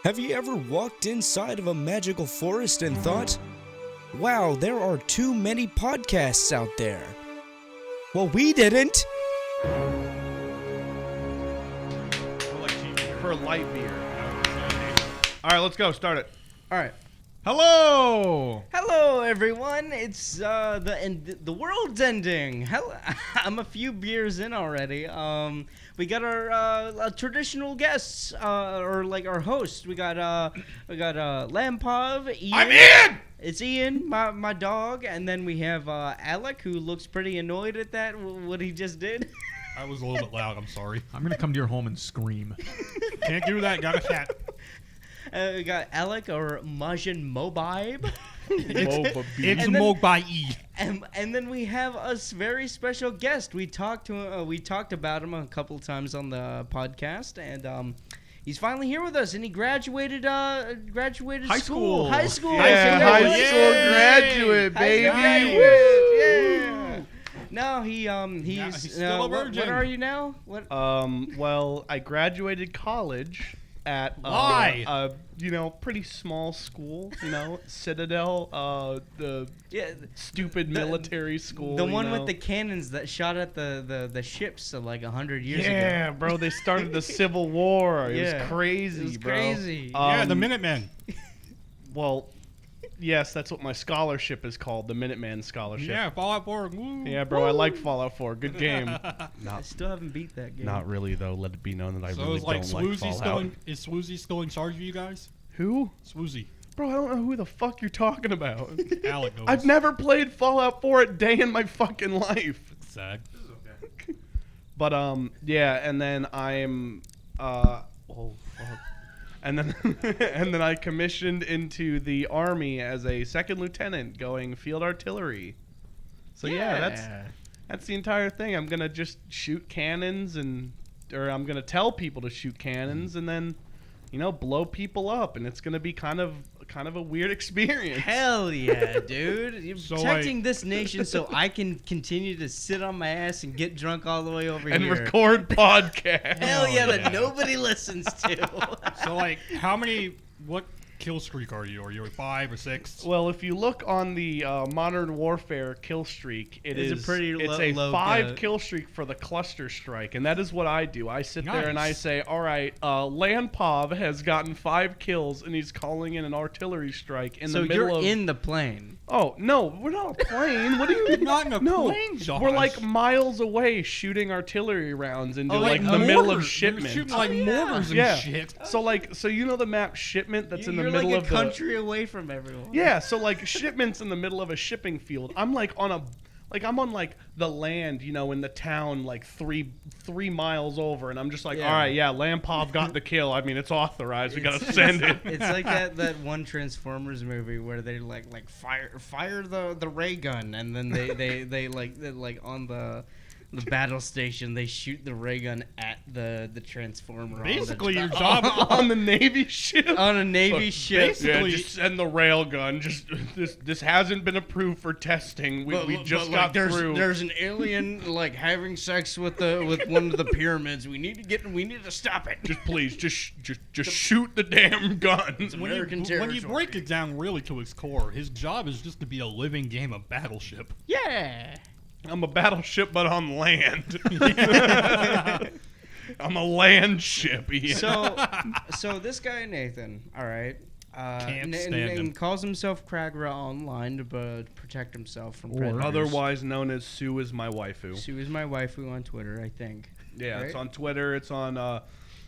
Have you ever walked inside of a magical forest and thought, wow, there are too many podcasts out there? Well, we didn't. For light beer. All right, let's go. Start it. All right. Hello. Hello, everyone. It's the world's ending. I'm a few beers in already. We got our traditional guests, or like our host. We got Lampov. Ian. I'm in. It's Ian, my dog, and then we have Alec, who looks pretty annoyed at what he just did. I was a little bit loud. I'm sorry. I'm gonna come to your home and scream. Can't do that. Got a cat. We got Alec, or Majin Mobibe. It's Mobai. And then we have a very special guest. We talked about him a couple of times on the podcast, and he's finally here with us. And he graduated High school. school. High school. Yeah, high Yay. school graduate, High school baby. graduate. Yeah. No, he's still a virgin. What are you now? What? Well, I graduated college at Why? Pretty small school, Citadel, the stupid military school. The one with the cannons that shot at the ships like 100 years ago. Yeah, bro, they started the Civil War. It was crazy, It was bro. crazy. Yeah, the Minutemen. Well, yes, that's what my scholarship is called, the Minuteman Scholarship. Yeah, Fallout 4. Woo. Yeah, bro, I like Fallout 4. Good game. I still haven't beat that game. Not really, though. Let it be known that I So really it's like don't like Fallout. Is Swoozy still in charge of you guys? Who? Swoozy. Bro, I don't know who the fuck you're talking about. Alec knows. I've never played Fallout 4 a day in my fucking life. Sad. But, yeah, and then I'm, oh, fuck. And then, and then I commissioned into the Army as a second lieutenant going field artillery. So, yeah, that's the entire thing. I'm going to just shoot cannons or I'm going to tell people to shoot cannons and then, blow people up. And it's going to be kind of a weird experience. Hell yeah, dude. You're So, protecting this nation so I can continue to sit on my ass and get drunk all the way over And here. record podcasts. Hell yeah, Oh, that yeah. nobody listens to. So, what kill streak are you? Are you 5 or 6? Well, if you look on the Modern Warfare kill streak, It's a pretty it's low a 5 cut. kill streak for the cluster strike, and that is what I do. I sit there and I Nice. say, all right, Landpov has gotten 5 kills, and he's calling in an artillery strike in So the middle you're of... in the plane. Oh, no, we're not a plane. What do you... Not in a No, plane, Josh. we're like miles away shooting artillery rounds into Oh, like like the middle of Mortars. shipment. You're shooting like mortars and Yeah. shit. So you know the map Shipment that's in the You're middle like of a country away from everyone. Yeah, so like Shipment's in the middle of a shipping field. I'm like on the land, in the town like three miles over, and I'm just like, Yeah. all right, yeah, Lampov got the kill. I mean, it's authorized. We gotta send it. It's like that one Transformers movie where they like fire the ray gun, and then they like on the battle station they shoot the ray gun at the Transformer. Basically, your on job. On the Navy ship. on a Navy Look, ship. basically- Yeah, just send the rail gun. Just this hasn't been approved for testing. We just got through. There's an alien like having sex with one of the pyramids. We need to stop it. Just please, just shoot the damn gun. When American you break territory. it down really to its core, his job is just to be a living game of Battleship. Yeah. I'm a battleship, but on land. I'm a land ship. Ian. So this guy Nathan, all right, Can't stand him. calls himself Kragra online to protect himself from Or predators. Otherwise known as Sue is my waifu. Sue is my waifu on Twitter, I think. Yeah, right? it's on Twitter. It's on.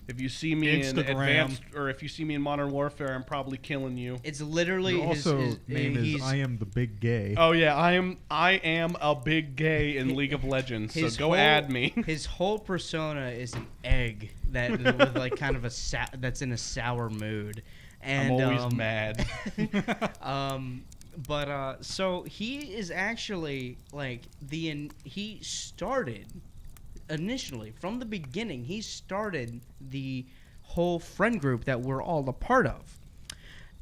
If you see me in Instagram. Advanced, or if you see me in Modern Warfare, I'm probably killing you. It's literally Your his also name is he's- I am the big gay. Oh yeah, I am a big gay in League of Legends. So his go whole- add me. His whole persona is an egg that with like kind of that's in a sour mood. And I'm always mad. So he is actually like he started initially from the beginning. He started the whole friend group that we're all a part of,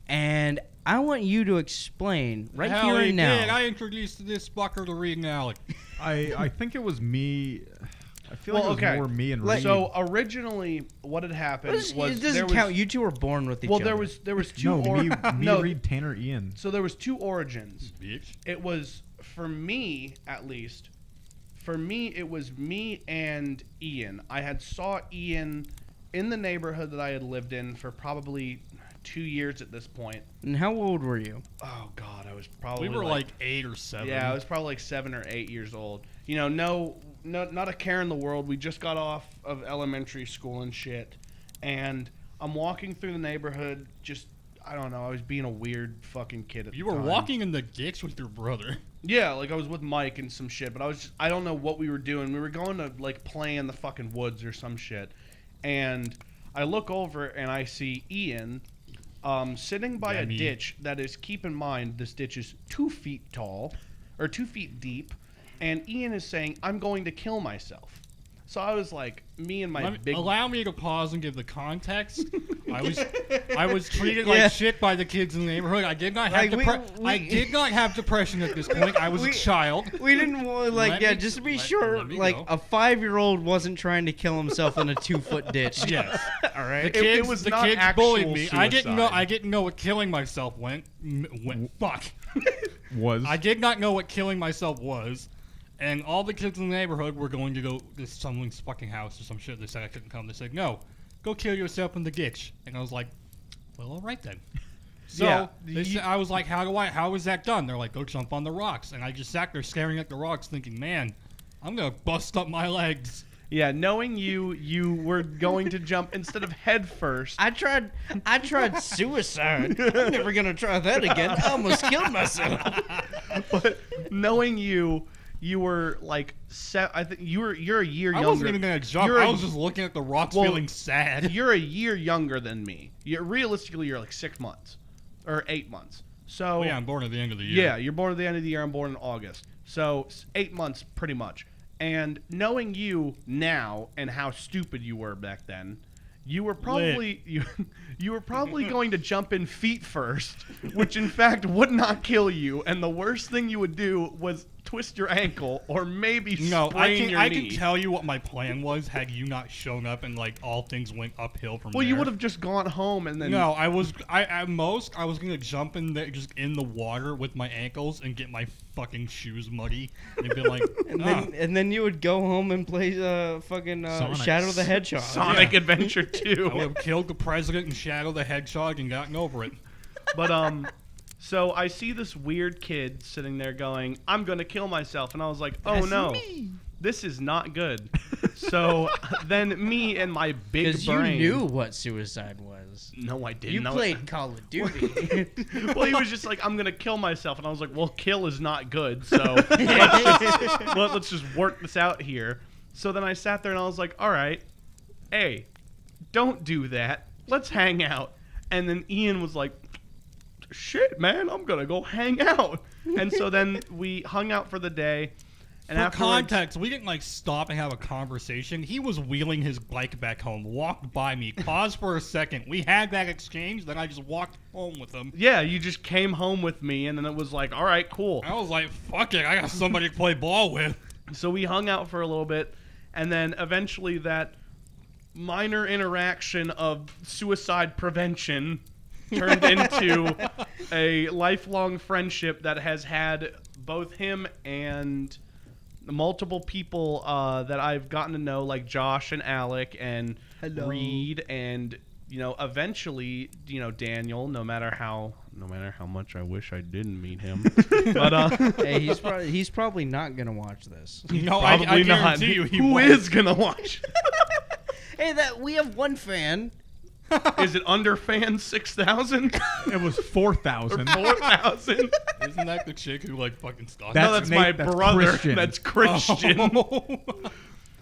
and I want you to explain right Hell, here he and now. did. I introduced this fucker to reading Alec. I think it was me. I feel like it was more me and Reed. So originally, what had happened was it doesn't count. You two were born with each other. Well, there was two. me, Reed, Tanner, Ian. So there was two origins. Bitch. It was for me, at least. For me, it was me and Ian. I had saw Ian in the neighborhood that I had lived in for probably 2 years at this point. And how old were you? Oh God, I was probably. We were like 8 or 7. Yeah, I was probably like 7 or 8 years old. You know, no, not a care in the world. We just got off of elementary school and shit, and I'm walking through the neighborhood. Just, I don't know. I was being a weird fucking kid at the time. You were walking in the ditch with your brother. Yeah, like I was with Mike and some shit, but I don't know what we were doing. We were going to like play in the fucking woods or some shit, and I look over and I see Ian sitting by a ditch that is, keep in mind, this ditch is 2 feet tall, or 2 feet deep, and Ian is saying, I'm going to kill myself. So I was like, me and my big... Allow me to pause and give the context. I was treated like shit by the kids in the neighborhood. I did not have I did not have depression at this point. I was a child. We didn't just to be sure, a 5-year-old wasn't trying to kill himself in a 2-foot ditch. Yes. All right. The kids bullied me. Suicide. I didn't know what killing myself fuck. Was. I did not know what killing myself was. And all the kids in the neighborhood were going to go to someone's fucking house or some shit. They said I couldn't come. They said, no, go kill yourself in the ditch. And I was like, well, all right then. So I was like, how is that done? They're like, go jump on the rocks. And I just sat there staring at the rocks thinking, man, I'm going to bust up my legs. Yeah, knowing you were going to jump instead of head first. I tried suicide. I'm never going to try that again. I almost killed myself. But knowing you were like, I think you're a year younger. I wasn't even gonna jump. I was just looking at the rocks, feeling sad. You're a year younger than me. Realistically, you're like 6 months or 8 months. So yeah, I'm born at the end of the year. Yeah, you're born at the end of the year. I'm born in August. So 8 months, pretty much. And knowing you now and how stupid you were back then, you were probably you were probably going to jump in feet first, which in fact would not kill you. And the worst thing you would do was twist your ankle or maybe sprain your knee. I can tell you what my plan was had you not shown up and like all things went uphill from there. Well, you would have just gone home and then. No, I was gonna jump in there, just in the water with my ankles and get my fucking shoes muddy and be like, and then you would go home and play fucking Shadow the Hedgehog. Sonic Adventure 2. I would have killed the president and Shadow the Hedgehog and gotten over it. But so I see this weird kid sitting there going, I'm going to kill myself. And I was like, oh no, this is not good. So then me and my big brain. Because you knew what suicide was. No, I didn't. You played Call of Duty. Well, he was just like, I'm going to kill myself. And I was like, well, kill is not good. So let's just work this out here. So then I sat there and I was like, all right, hey, don't do that. Let's hang out. And then Ian was like, shit, man, I'm going to go hang out. And so then we hung out for the day. And for context, we didn't like stop and have a conversation. He was wheeling his bike back home, walked by me, paused for a second. We had that exchange, then I just walked home with him. Yeah, you just came home with me, and then it was like, all right, cool. I was like, fuck it, I got somebody to play ball with. So we hung out for a little bit, and then eventually that minor interaction of suicide prevention turned into a lifelong friendship that has had both him and multiple people that I've gotten to know, like Josh and Alec and Reed, and eventually, Daniel. No matter how much I wish I didn't meet him, but hey, he's probably not gonna watch this. No, probably I not. guarantee you, Who is gonna watch? Hey, we have one fan. Is it under fan 6,000? It was 4,000. 4,000? Isn't that the chick who like fucking stalked? No, that's my brother. Christian. That's Christian. Oh.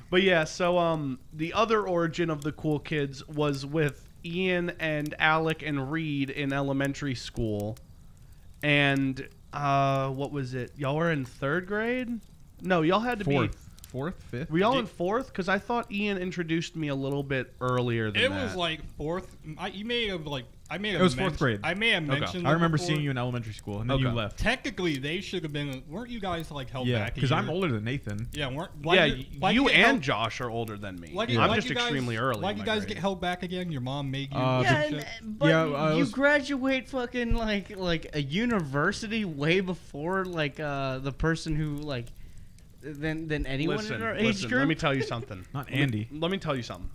But yeah, so the other origin of the Cool Kids was with Ian and Alec and Reed in elementary school. And what was it? Y'all were in 3rd grade? No, y'all had to be fourth, fifth. Were y'all in fourth? Because I thought Ian introduced me a little bit earlier than It that. was like fourth. You may have like. It was fourth grade. I may have mentioned. I remember before. seeing you in elementary school, and then you left. Technically, they should have been. Weren't you guys like held Yeah, back? because I'm older than Nathan. Yeah, weren't. You and Josh are older than me. I'm just extremely early. Why'd you guys get held back again? Your mom made you. But you graduate fucking like a university way before the person who like than anyone in our age group. Let me tell you something. Not Andy. Let me tell you something.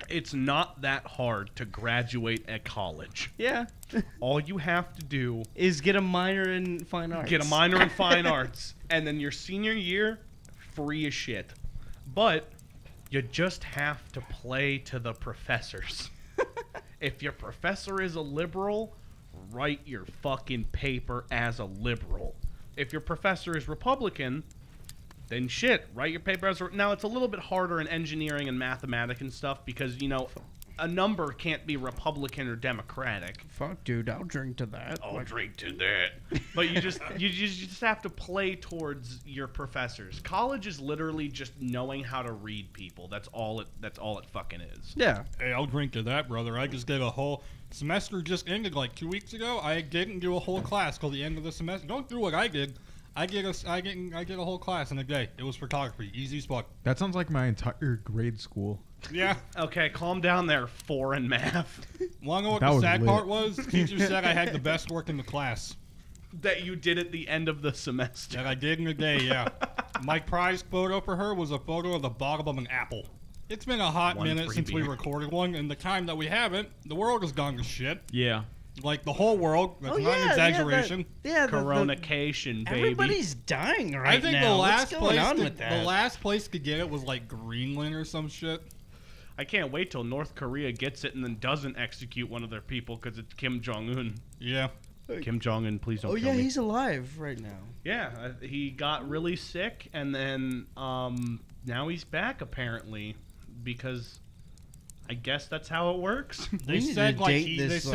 It's not that hard to graduate at college. Yeah. All you have to do is get a minor in fine arts. Get a minor in fine arts, and then your senior year, free as shit. But you just have to play to the professors. If your professor is a liberal, write your fucking paper as a liberal. If your professor is Republican, then shit, write your paper as a... Now, it's a little bit harder in engineering and mathematics and stuff because, a number can't be Republican or Democratic. Fuck, dude, I'll drink to that. I'll drink to that. But you just have to play towards your professors. College is literally just knowing how to read people. That's all it fucking is. Yeah. Hey, I'll drink to that, brother. I just did a whole semester just ended like 2 weeks ago. I didn't do a whole class till the end of the semester. Don't do what I did. I get a whole class in a day. It was photography, easy as fuck. That sounds like my entire grade school. Yeah. Okay, calm down there, foreign math. Wanna know what the sad part was? The teacher said I had the best work in the class. That you did at the end of the semester. That I did in a day, yeah. My prize photo for her was a photo of the bottom of an apple. It's been a hot minute since we recorded one, and the time that we haven't, the world has gone to shit. Yeah. Like the whole world. That's not an exaggeration. Coronacation, baby. Everybody's dying right now. I think the last place to get it was like Greenland or some shit. I can't wait till North Korea gets it and then doesn't execute one of their people because it's Kim Jong-un. Yeah. Kim Jong-un, please don't kill me. Oh, yeah, he's alive right now. Yeah, he got really sick, and then now he's back, apparently, because I guess that's how it works. They said this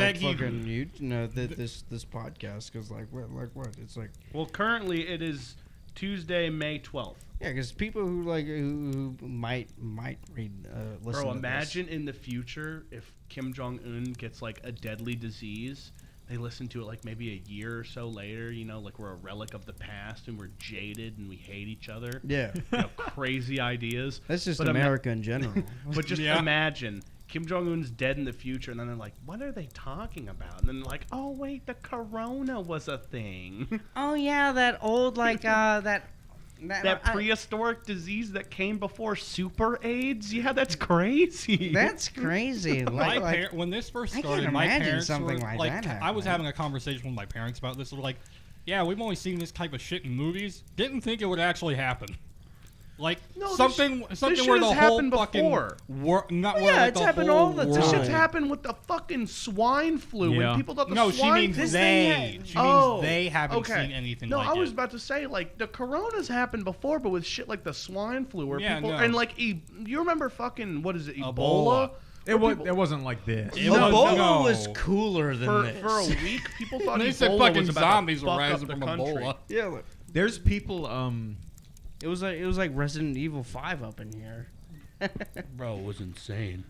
podcast, because what? It's like... Well, currently it is Tuesday, May 12th. Yeah, because people who might read listen Bro, to imagine this. in the future if Kim Jong-un gets like a deadly disease, they listen to it like maybe a year or so later, like we're a relic of the past and we're jaded and we hate each other. Yeah. Crazy ideas. That's just America in general. But just imagine Kim Jong-un's dead in the future, and then they're like, what are they talking about? And then they're like, oh, wait, the corona was a thing. Oh, yeah, that old, that prehistoric disease that came before super AIDS? Yeah, that's crazy. That's crazy. When this first started, I can't my imagine parents something were, like that happening. I was having a conversation with my parents about this. They were like, yeah, we've only seen this type of shit in movies. Didn't think it would actually happen. Like something this where the whole fucking it's happened all the time. This shit's happened with the fucking swine flu. Yeah. When people thought the no, swine she means they. She means they haven't seen anything like it. No, I was about to say like the corona's happened before, but with shit like the swine flu, where people and like you remember fucking what is it, Ebola? It wasn't like this. Ebola was cooler than this. For a week, people thought they Ebola said fucking was about zombies to were fuck up rising the from country. Ebola. Yeah, There's people. it was like Resident Evil 5 up in here. Bro, it was insane.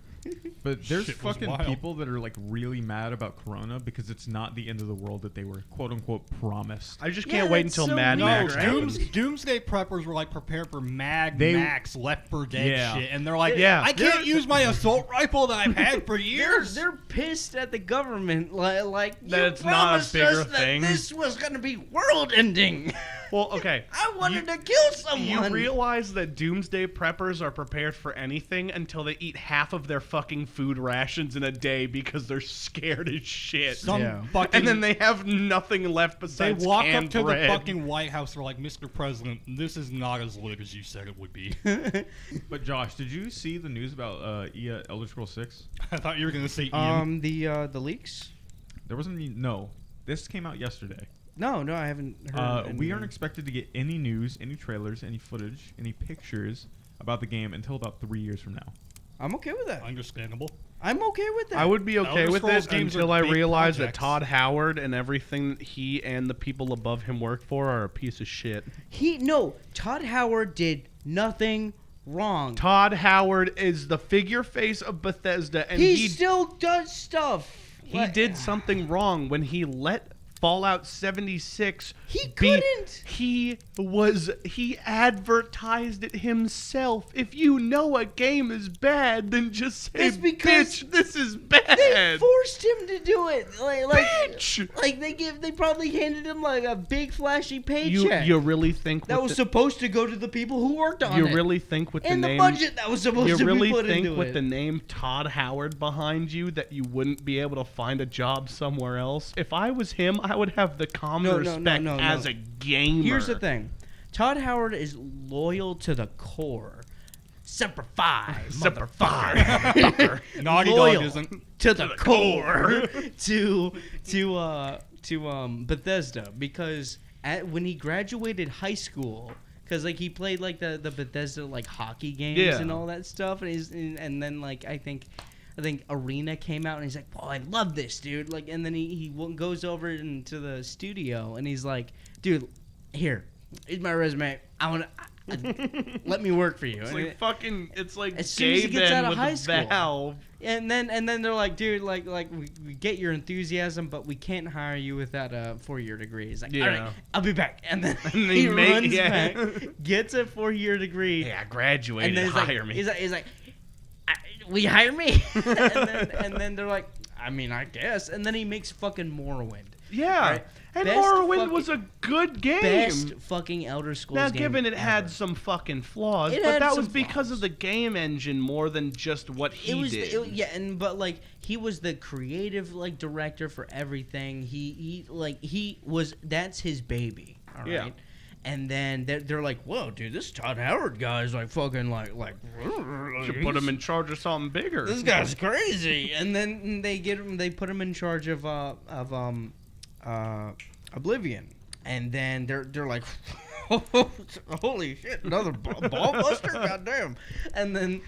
But there's Shit was fucking wild. people that are like really mad about Corona because it's not the end of the world that they were quote unquote promised. I just can't wait that's until so Mad weird, Max right? happens. Doomsday preppers were like prepared for Max Left 4 Dead shit, and they're like, Yeah. I can't use my assault rifle that I've had for years. They're pissed at the government, like That you it's not a promised bigger us thing. that this was gonna be world ending. Well, okay. I wanted to kill someone. You realize that doomsday preppers are prepared for anything until they eat half of their fucking food rations in a day because they're scared as shit. Fucking, and then they have nothing left they besides walk up canned to bread. the fucking White House. They're like, Mr. President, this is not as lit as you said it would be. But Josh, did you see the news about Elder Scrolls 6? I thought you were gonna say Ian. The leaks. There wasn't any. No, this came out yesterday. No, I haven't heard. We aren't expected to get any news, any trailers, any footage, any pictures about the game until about 3 years from now. I'm okay with that. Understandable. I'm okay with that. I would be okay Elder with Scrolls it games until are I big realized that projects. Todd Howard and everything that he and the people above him work for are a piece of shit. Todd Howard did nothing wrong. Todd Howard is the figure face of Bethesda, and He still does stuff. he did something wrong when he let Fallout 76 He be- couldn't. He advertised it himself. If you know a game is bad, then just say, That's because bitch, this is They bad. forced him to do it. Bitch! Like they probably handed him like a big flashy paycheck. You really think that was supposed to go to the people who worked on it. you really think with and the the name budget that was supposed you to really be put think into with it. the name Todd Howard behind you that you wouldn't be able to find a job somewhere else? If I was him, I would have the common No, respect no. as a gamer. Here's the thing. Todd Howard is loyal to the core. Semper Fi, Semper motherfucker. Naughty Loyal Dog isn't. to the core to Bethesda because when he graduated high school, because like he played like the Bethesda like hockey games Yeah. and all that stuff, and then like I think Arena came out and he's like, "Oh, I love this, dude!" Like, and then he goes over into the studio and he's like, "Dude, here's my resume. I want to let me work for you." It's And like fucking. It's like As soon as he gets Gaben out of with high a school. Valve. And then they're like, dude, like we get your enthusiasm, but we can't hire you without a 4-year degree. He's like, all Yeah. right, I'll be back. And then And he he make- runs yeah. back, gets a 4-year degree, Hey, I graduated. and then he's Hire like, me. he's like, will you hire me? and then they're like, I mean, I guess. And then he makes fucking Morrowind. yeah. right. And Best Morrowind fucking- was a good game. Best fucking Elder Scrolls Now, game given it had ever. some fucking flaws, It but had that some was because flaws. of the game engine more than just what he did. But like he was the creative like director for everything. He was that's his baby. All right. Yeah. And then they're like, whoa, dude, this Todd Howard guy's like fucking like Should put him in charge of something bigger. This guy's crazy. And then they put him in charge of Oblivion. And then they're like, holy shit, another ball buster, goddamn. And then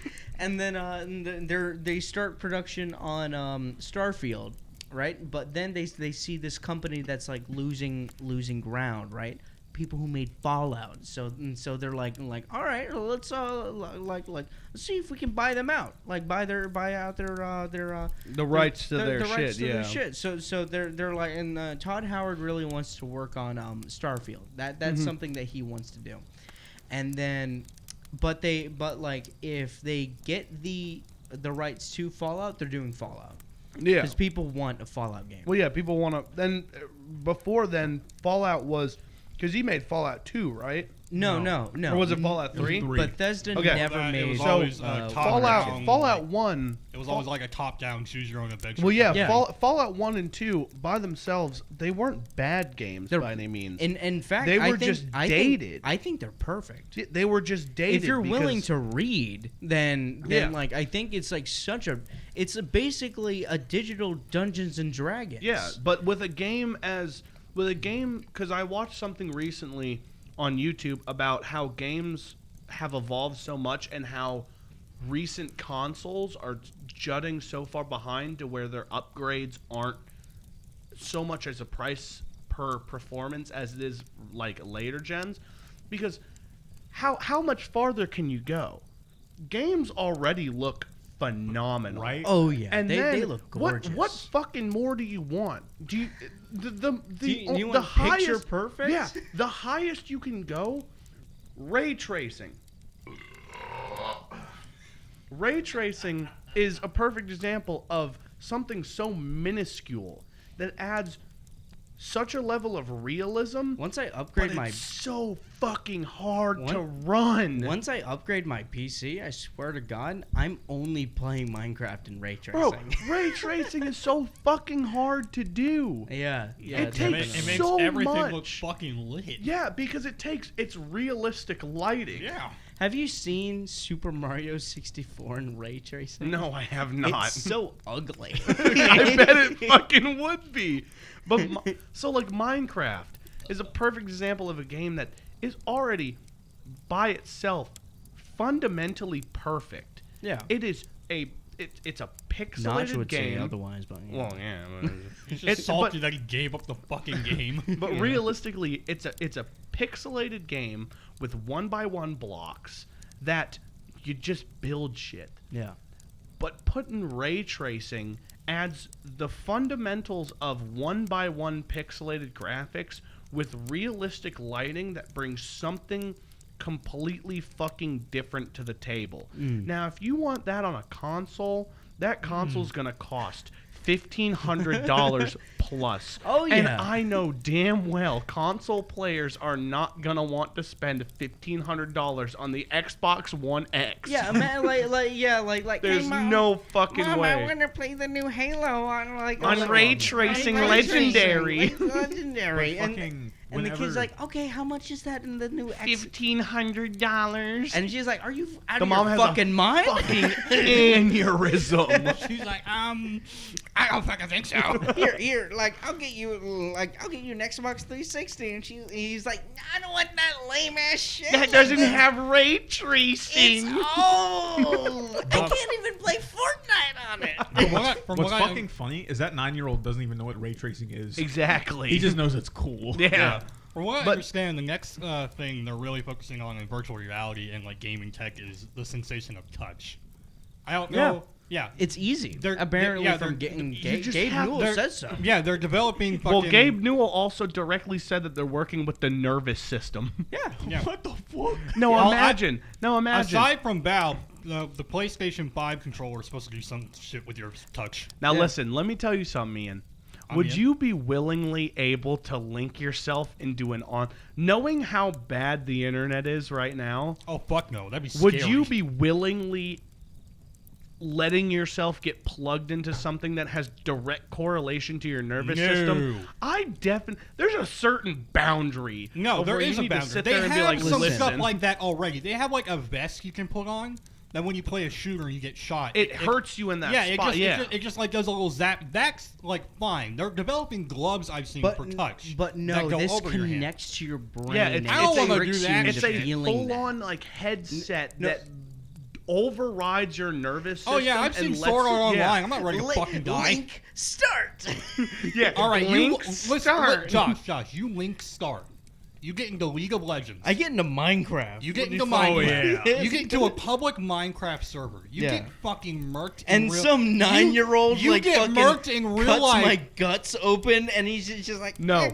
they start production on Starfield, right? But then they see this company that's like losing ground, right? People who made Fallout, so they're like, all right, let's let's see if we can buy them out, like buy out their the rights to their rights shit, to yeah. their shit. So they're like, and Todd Howard really wants to work on Starfield. That's something that he wants to do, and then, but like if they get the rights to Fallout, they're doing Fallout. Yeah. Because people want a Fallout game. Well, yeah, people want to. Then, before then, Fallout was. Because he made Fallout 2, right? No. Or was it Fallout 3? Bethesda Okay. never It made. was So, always top Fallout down, Fallout like, 1. It was always like a top-down, choose-your-own adventure. Well, yeah, Yeah. Fallout 1 and 2, by themselves, they weren't bad games They're- by any means. In fact, They I were think- just I think- dated. I think they're perfect. They were just dated. If you're willing because- to read, then Yeah. like I think it's like it's basically a digital Dungeons and Dragons. Yeah, but with a game, because I watched something recently on YouTube about how games have evolved so much and how recent consoles are jutting so far behind to where their upgrades aren't so much as a price per performance as it is like later gens. Because how much farther can you go? Games already look phenomenal, Right? Oh yeah, and they then look gorgeous. What fucking more do you want? Do you the you want the highest picture perfect? Yeah, the highest you can go, ray tracing. Ray tracing is a perfect example of something so minuscule that adds such a level of realism. Once I But upgrade it's my so fucking hard to One- run. once I upgrade my PC, I swear to God, I'm only playing Minecraft and ray Bro, tracing. ray tracing is so fucking hard to do. yeah, It definitely. takes It makes so everything look much. fucking lit. Yeah, because it's realistic lighting. Yeah. Have you seen Super Mario 64 in ray tracing? No, I have not. It's so ugly. I bet it fucking would be. But so like Minecraft is a perfect example of a game that is already by itself fundamentally perfect. Yeah. It is it's a Notch pixelated would say game. otherwise, but Well, yeah. He's just It's- salty but- that he gave up the fucking game. But realistically, it's a pixelated game with 1x1 blocks that you just build shit. yeah. But putting ray tracing adds the fundamentals of 1x1 pixelated graphics with realistic lighting that brings something completely fucking different to the table. Now, if you want that on a console, that console's gonna cost $1,500 plus. Oh, And yeah. I know damn well console players are not gonna want to spend $1,500 on the Xbox One X. Yeah, man, like. There's hey, Mom, no fucking Mom, way. I want to play the new Halo on On ray tracing legendary. Legendary. But fucking And the kid's whenever- like, okay, how much is that in the new X? $1,500. And she's like, are you out The of mom your has a fucking mind? fucking aneurysm. She's like, I don't fucking think so. Here, like I'll get you an Xbox 360, and he's like, I don't want that lame ass shit. That doesn't have ray tracing. It's old. I can't even play Fortnite on it. What's fucking funny is that 9-year-old doesn't even know what ray tracing is. Exactly. He just knows it's cool. Yeah. From what I But- understand, the next thing they're really focusing on in virtual reality and like gaming tech is the sensation of touch. I don't know. Yeah. It's easy. They're- Apparently, yeah, from they're- getting you Gabe, just Gabe have- Newell they're- says so. Yeah, they're developing fucking. Well, Gabe Newell also directly said that they're working with the nervous system. Yeah. Yeah. What the fuck? No, Well, imagine. Aside from Valve, the PlayStation 5 controller is supposed to do some shit with your touch. Now Yeah. listen, let me tell you something, Ian. I'm Would Ian. you be willingly able to link yourself into an knowing how bad the internet is right now? Oh fuck no, that'd be scary. Would you be willingly letting yourself get plugged into something that has direct correlation to your nervous No. system? I definitely. There's a certain boundary. No, of there where is you a need to boundary. sit They there and have be like, some listen. stuff like that already. They have like a vest you can put on that when you play a shooter and you get shot, it hurts you in that yeah, spot. it just like does a little zap. That's like fine. They're developing gloves I've seen for touch. But that no, go this over your hand. connects to your brain. Yeah, and I don't it wanna do tricks you that into It's a feeling that. full-on like headset No. that overrides your nervous system. Oh yeah, I've seen and Sword lets Art you- Online. I'm not ready to Link- fucking die. Link start. Yeah. All right, Link listen, start. Josh, you link start. You get into League of Legends. I get into Minecraft. You get into Oh, Minecraft. yeah. You get into a public Minecraft server. You Yeah. get fucking murked. and in real, some 9-year-old you like get fucking murked in real cuts life. my guts open, and he's just like No,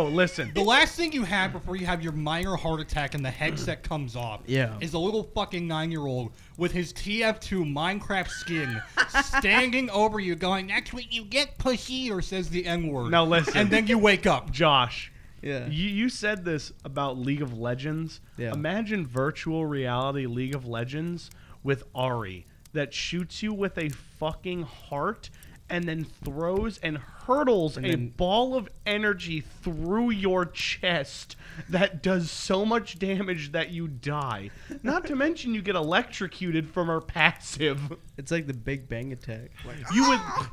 listen. The last thing you have before you have your minor heart attack and the headset comes off Yeah. is a little fucking 9-year-old with his TF2 Minecraft skin standing over you going, that's what you get, pussy, or says the N-word. Now listen. And then you wake up. Josh, Yeah. you said this about League of Legends. Yeah. Imagine virtual reality League of Legends with Ari that shoots you with a fucking heart and then throws and hurtles a then- ball of energy through your chest that does so much damage that you die. Not to mention you get electrocuted from her passive. It's like the Big Bang attack. Like,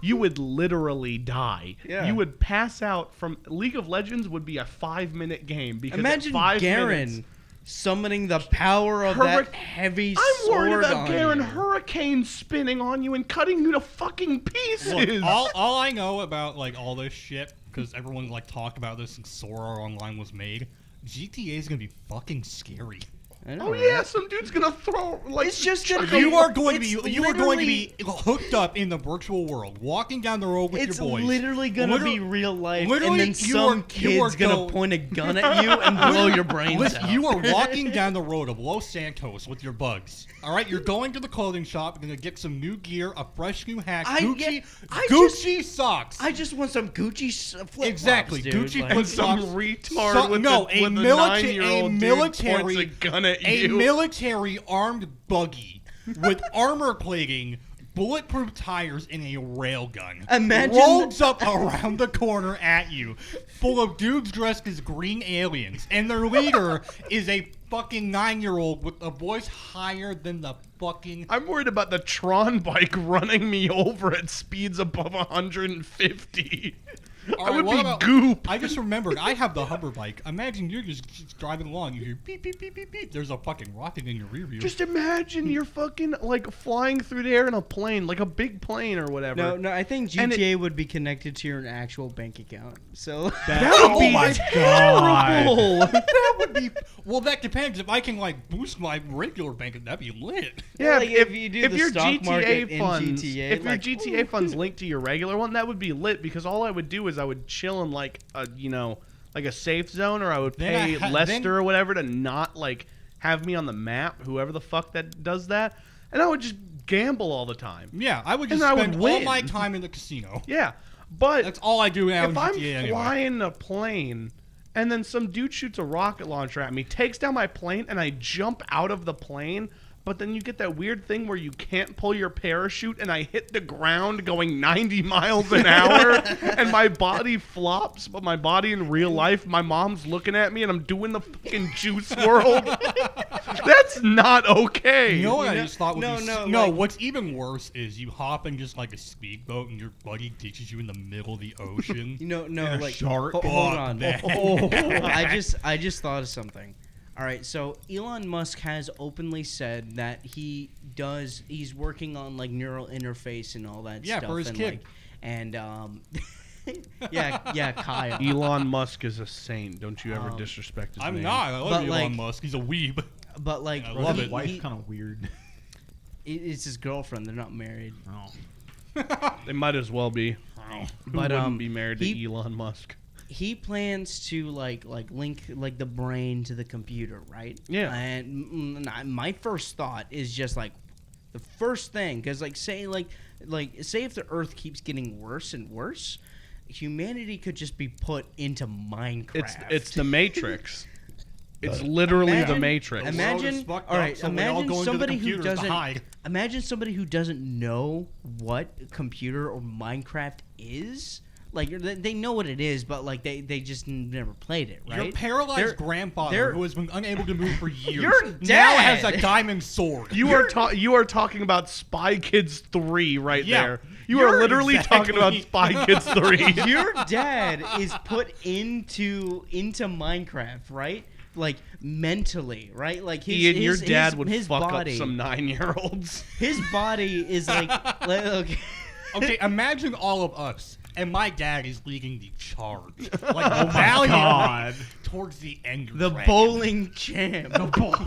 You would literally die. Yeah. You would pass out from League of Legends would be a 5-minute game because imagine at 5 Garen minutes, summoning the power of Hurric- that heavy I'm worried sword about on Garen you. hurricane spinning on you and cutting you to fucking pieces. Look, all I know about like all this shit, because everyone like talked about this since Sword Art Online was made, GTA is gonna be fucking scary. I know, Oh right? yeah, some dude's gonna throw like It's just gonna You are going to it's be literally- hooked up in the virtual world, walking down the road with It's your boys. literally gonna be real life, literally, and then you some are kid's gonna go- point a gun at you and blow your brains Listen, out. you are walking down the road of Los Santos with your bugs. All right, you're going to the clothing shop. You're gonna get some new gear, a fresh new hat, Gucci socks. I just want some Gucci flip Exactly, dude. Gucci Like, flip- some Flops. retard with no, a a military, military, points a gun at a you. military armed buggy with armor plating, bulletproof tires, and a railgun. Imagine- rolls up around the corner at you, full of dudes dressed as green aliens, and their leader is a fucking 9-year-old with a voice higher than the fucking. I'm worried about the Tron bike running me over at speeds above 150. All I right, would what be about- goop. I just remembered, I have the hover bike. Imagine you're just driving along, you hear beep, beep, beep, beep, beep. There's a fucking rocket in your rear view. Just imagine you're fucking like flying through the air in a plane, like a big plane or whatever. No, I think And GTA would be connected to your actual bank account. So That would be God. That would be... Well, that depends. If I can, like, boost my regular bank, that'd be lit. Yeah, Like, if you do the your stock market GTA in funds, GTA, if your like, GTA funds linked to your regular one, that would be lit because all I would do is I would chill in like a like a safe zone, or I would Then I pay ha- Lester then- or whatever to not like have me on the map, whoever the fuck that does that, and I would just gamble all the time. Yeah, I would just And I would spend all win. my time in the casino. Yeah, but That's all I do now in if GTA I'm anyway. flying a plane and then some dude shoots a rocket launcher at me, takes down my plane, and I jump out of the plane, but then you get that weird thing where you can't pull your parachute and I hit the ground going 90 miles an hour and my body flops, but my body in real life, my mom's looking at me and I'm doing the fucking Juice World. That's not okay. You know what I know- just thought would no, be... no, no, like- what's even worse is you hop in just like a speedboat and your buddy ditches you in the middle of the ocean. no, And a like shark. hold Fuck on. that. I just thought of something. All right, so Elon Musk has openly said that he's working on like neural interface and all that Yeah, stuff. for his and, kid. Like, and yeah, Kyle. Elon Musk is a saint. Don't you ever Um, disrespect his I'm name. not. I love But, Elon like- Musk. He's a weeb. But like, I love His it. wife's kind of weird. It's his girlfriend. They're not married. Oh. They might as well be. Who But, wouldn't be married to he- Elon Musk? He plans to like link like the brain to the computer, right? Yeah. And my first thought is just like the first thing, because like say if the Earth keeps getting worse and worse, humanity could just be put into Minecraft. It's the Matrix. It's literally the Imagine- Matrix. Imagine, fucked all up, right. so we all Imagine go into the somebody who computers to doesn't. hide. Imagine somebody who doesn't know what computer or Minecraft is. Like they know what it is, but like they just never played it, right? Your paralyzed They're- grandfather, they're- who has been unable to move for years, Your now has dad. a diamond sword. You are talking about Spy Kids 3 right Yeah, there. You are you're literally talking about exactly- Spy Kids 3. Your dad is put into Minecraft, right? Like mentally, right? Like Ian, your dad would his fuck body, up some 9-year-olds. His body is like okay. Okay, imagine all of us, and my dad is leading the charge, like valiant God. towards the end. The bowling champ.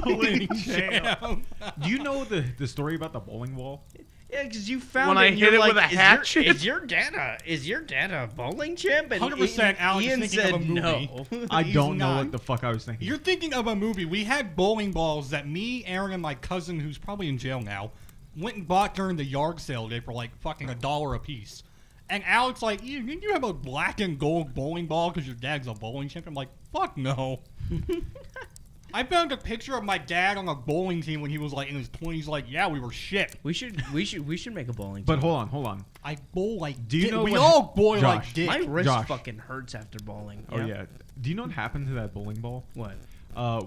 bowling champ. Do you know the story about the bowling ball? Yeah, because you found When it I and hit you're it like, with a hatchet?" Is your dad a bowling champ? And 100% Alex is Ian thinking said of a movie. no. I He's don't know not. what the fuck I was thinking. You're thinking of a movie. We had bowling balls that me, Aaron, and my cousin, who's probably in jail now, went and bought during the yard sale day for like fucking $1 a piece. And Alex like, didn't you have a black and gold bowling ball because your dad's a bowling champ? I'm like, fuck no. I found a picture of my dad on a bowling team when he was like in his 20s. Like, yeah, we were shit. We should make a bowling. But team. hold on. I bowl like. Do you dick. know we what- all bowl like Josh, dick? My wrist Josh. fucking hurts after bowling. Oh yeah. Do you know what happened to that bowling ball? What?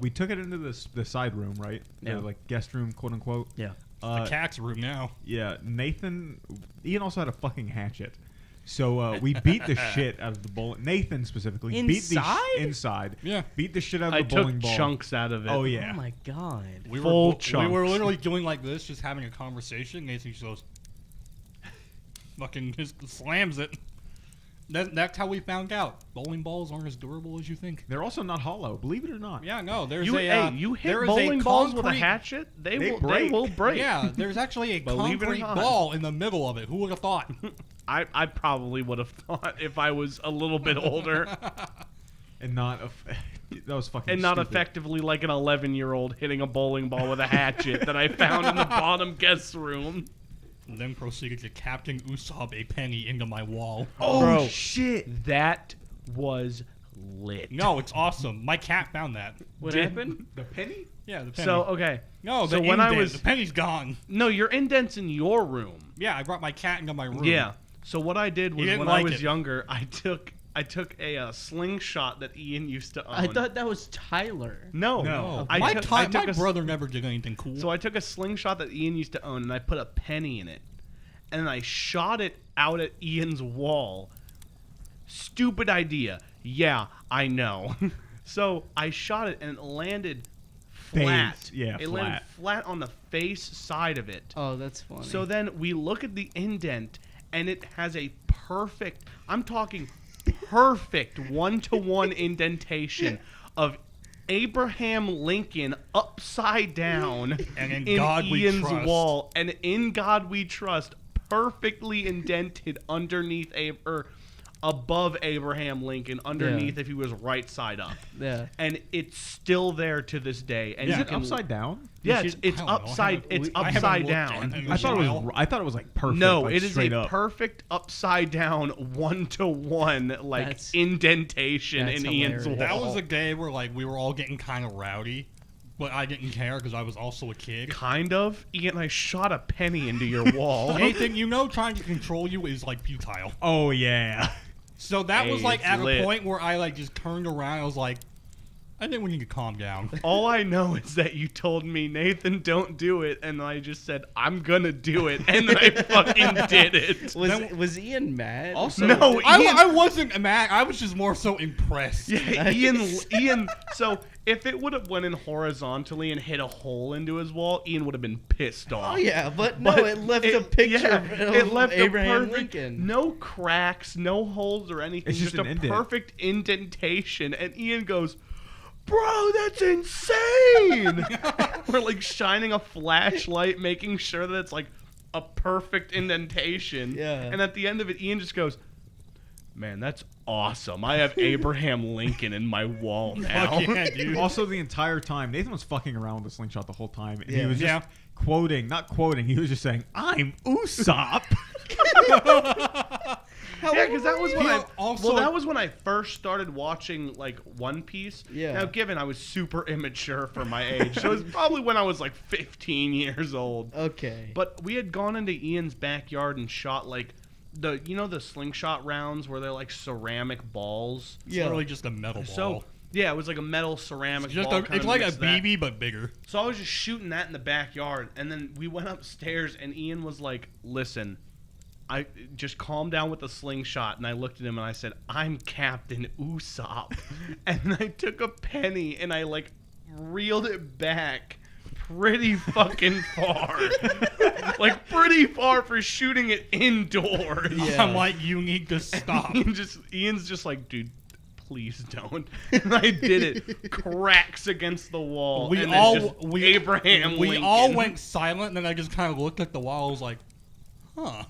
We took it into the side room, right? Yeah. The, like guest room, quote unquote. Yeah. The cat's room now. Yeah. Ian also had a fucking hatchet. So we beat the shit out of the bowling. Nathan specifically beat the Inside? inside. Yeah. Beat the shit out of I the took bowling ball. chunks out of it. Oh yeah. Oh my god. Full We chunks. were literally doing like this, just having a conversation. Nathan just goes, fucking just slams it. That's how we found out. Bowling balls aren't as durable as you think. They're also not hollow, believe it or not. Yeah, no, there's You, a you hit there is bowling a balls with a concrete- hatchet, they They will break. break. Yeah, there's actually a Believe it or concrete not. ball in the middle of it. Who would have thought? I probably would have thought if I was a little bit older And not that was fucking and not stupid. effectively like an 11-year-old hitting a bowling ball with a hatchet that I found in the bottom guest room. And then proceeded to Captain Usopp a penny into my wall. Oh Bro. shit. That was lit. No, it's awesome. My cat found that. What Did- happened? The penny? Yeah, the penny. So okay. no, so the when I indent. was the penny's gone. no, your indent's in your room. Yeah, I brought my cat into my room. Yeah. So what I did was didn't when I like was it. younger, I took a slingshot that Ian used to own. I thought that was Tyler. No, No. I my took, I my took a, brother never did anything cool. So I took a slingshot that Ian used to own and I put a penny in it, and then I shot it out at Ian's wall. Stupid idea. Yeah, I know. So I shot it and it landed flat. Yeah, it landed flat on the face side of it. Oh, that's funny. So then we look at the indent and it has a perfect, I'm talking perfect 1-to-1 indentation of Abraham Lincoln upside down And in in God we Ian's trust. wall, and in God we trust, perfectly indented underneath above Abraham Lincoln, underneath if he was right side up. Yeah. And it's still there to this day. And Is you it can, upside down? Yeah, We it's, should- it's I don't know. upside. It's I haven't upside looked down. at it. I thought it was like perfect. No, like it is straight a up. perfect upside down 1-to-1 like That's- indentation that's in Ian's wall. hilarious. That was a day where like we were all getting kind of rowdy, but I didn't care because I was also a kid. Kind of. Ian, I shot a penny into your wall. Nathan, you know, trying to control you is like futile. Oh yeah. So that was Hey, like it's at lit. a point where I like just turned around. I was like, I think we need to calm down. All I know is that you told me, Nathan, don't do it, and I just said, I'm gonna do it, and then I fucking did it. Was Ian mad? Also, No, Ian, I wasn't mad. I was just more so impressed. yeah, Ian. So if it would have went in horizontally and hit a hole into his wall, Ian would have been pissed off. Oh yeah, but no, But it left a picture yeah, of it left Abraham a perfect, Lincoln. no cracks, no holes or anything. It's just a an indent. perfect indentation. And Ian goes, "Bro, that's insane!" We're like shining a flashlight, making sure that it's like a perfect indentation. Yeah. And at the end of it, Ian just goes, "Man, that's awesome. I have Abraham Lincoln in my wall now." Fuck yeah, dude. Also, the entire time, Nathan was fucking around with the slingshot the whole time. And he Yeah. was just not quoting, he was just saying, I'm Usopp. Yeah, because that was when also- that was when I first started watching like One Piece. Yeah. Now, given I was super immature for my age, so it was probably when I was like 15 years old. Okay. But we had gone into Ian's backyard and shot like the slingshot rounds where they're like ceramic balls. It's Yeah. literally just a metal ball. So yeah, it was like a metal ceramic it's just ball. it's kinda like a mixed that. BB but bigger. So I was just shooting that in the backyard, and then we went upstairs, and Ian was like, "Listen, I just calm down with the slingshot." And I looked at him and I said, "I'm Captain Usopp." And I took a penny and I like reeled it back pretty fucking far, like pretty far for shooting it indoors. Yeah. I'm like, you need to stop. Ian's just like, "Dude, please don't." And I did it. Cracks against the wall. We and then all just we Abraham we Lincoln. all went silent, and then I just kind of looked at the wall. I was like, huh.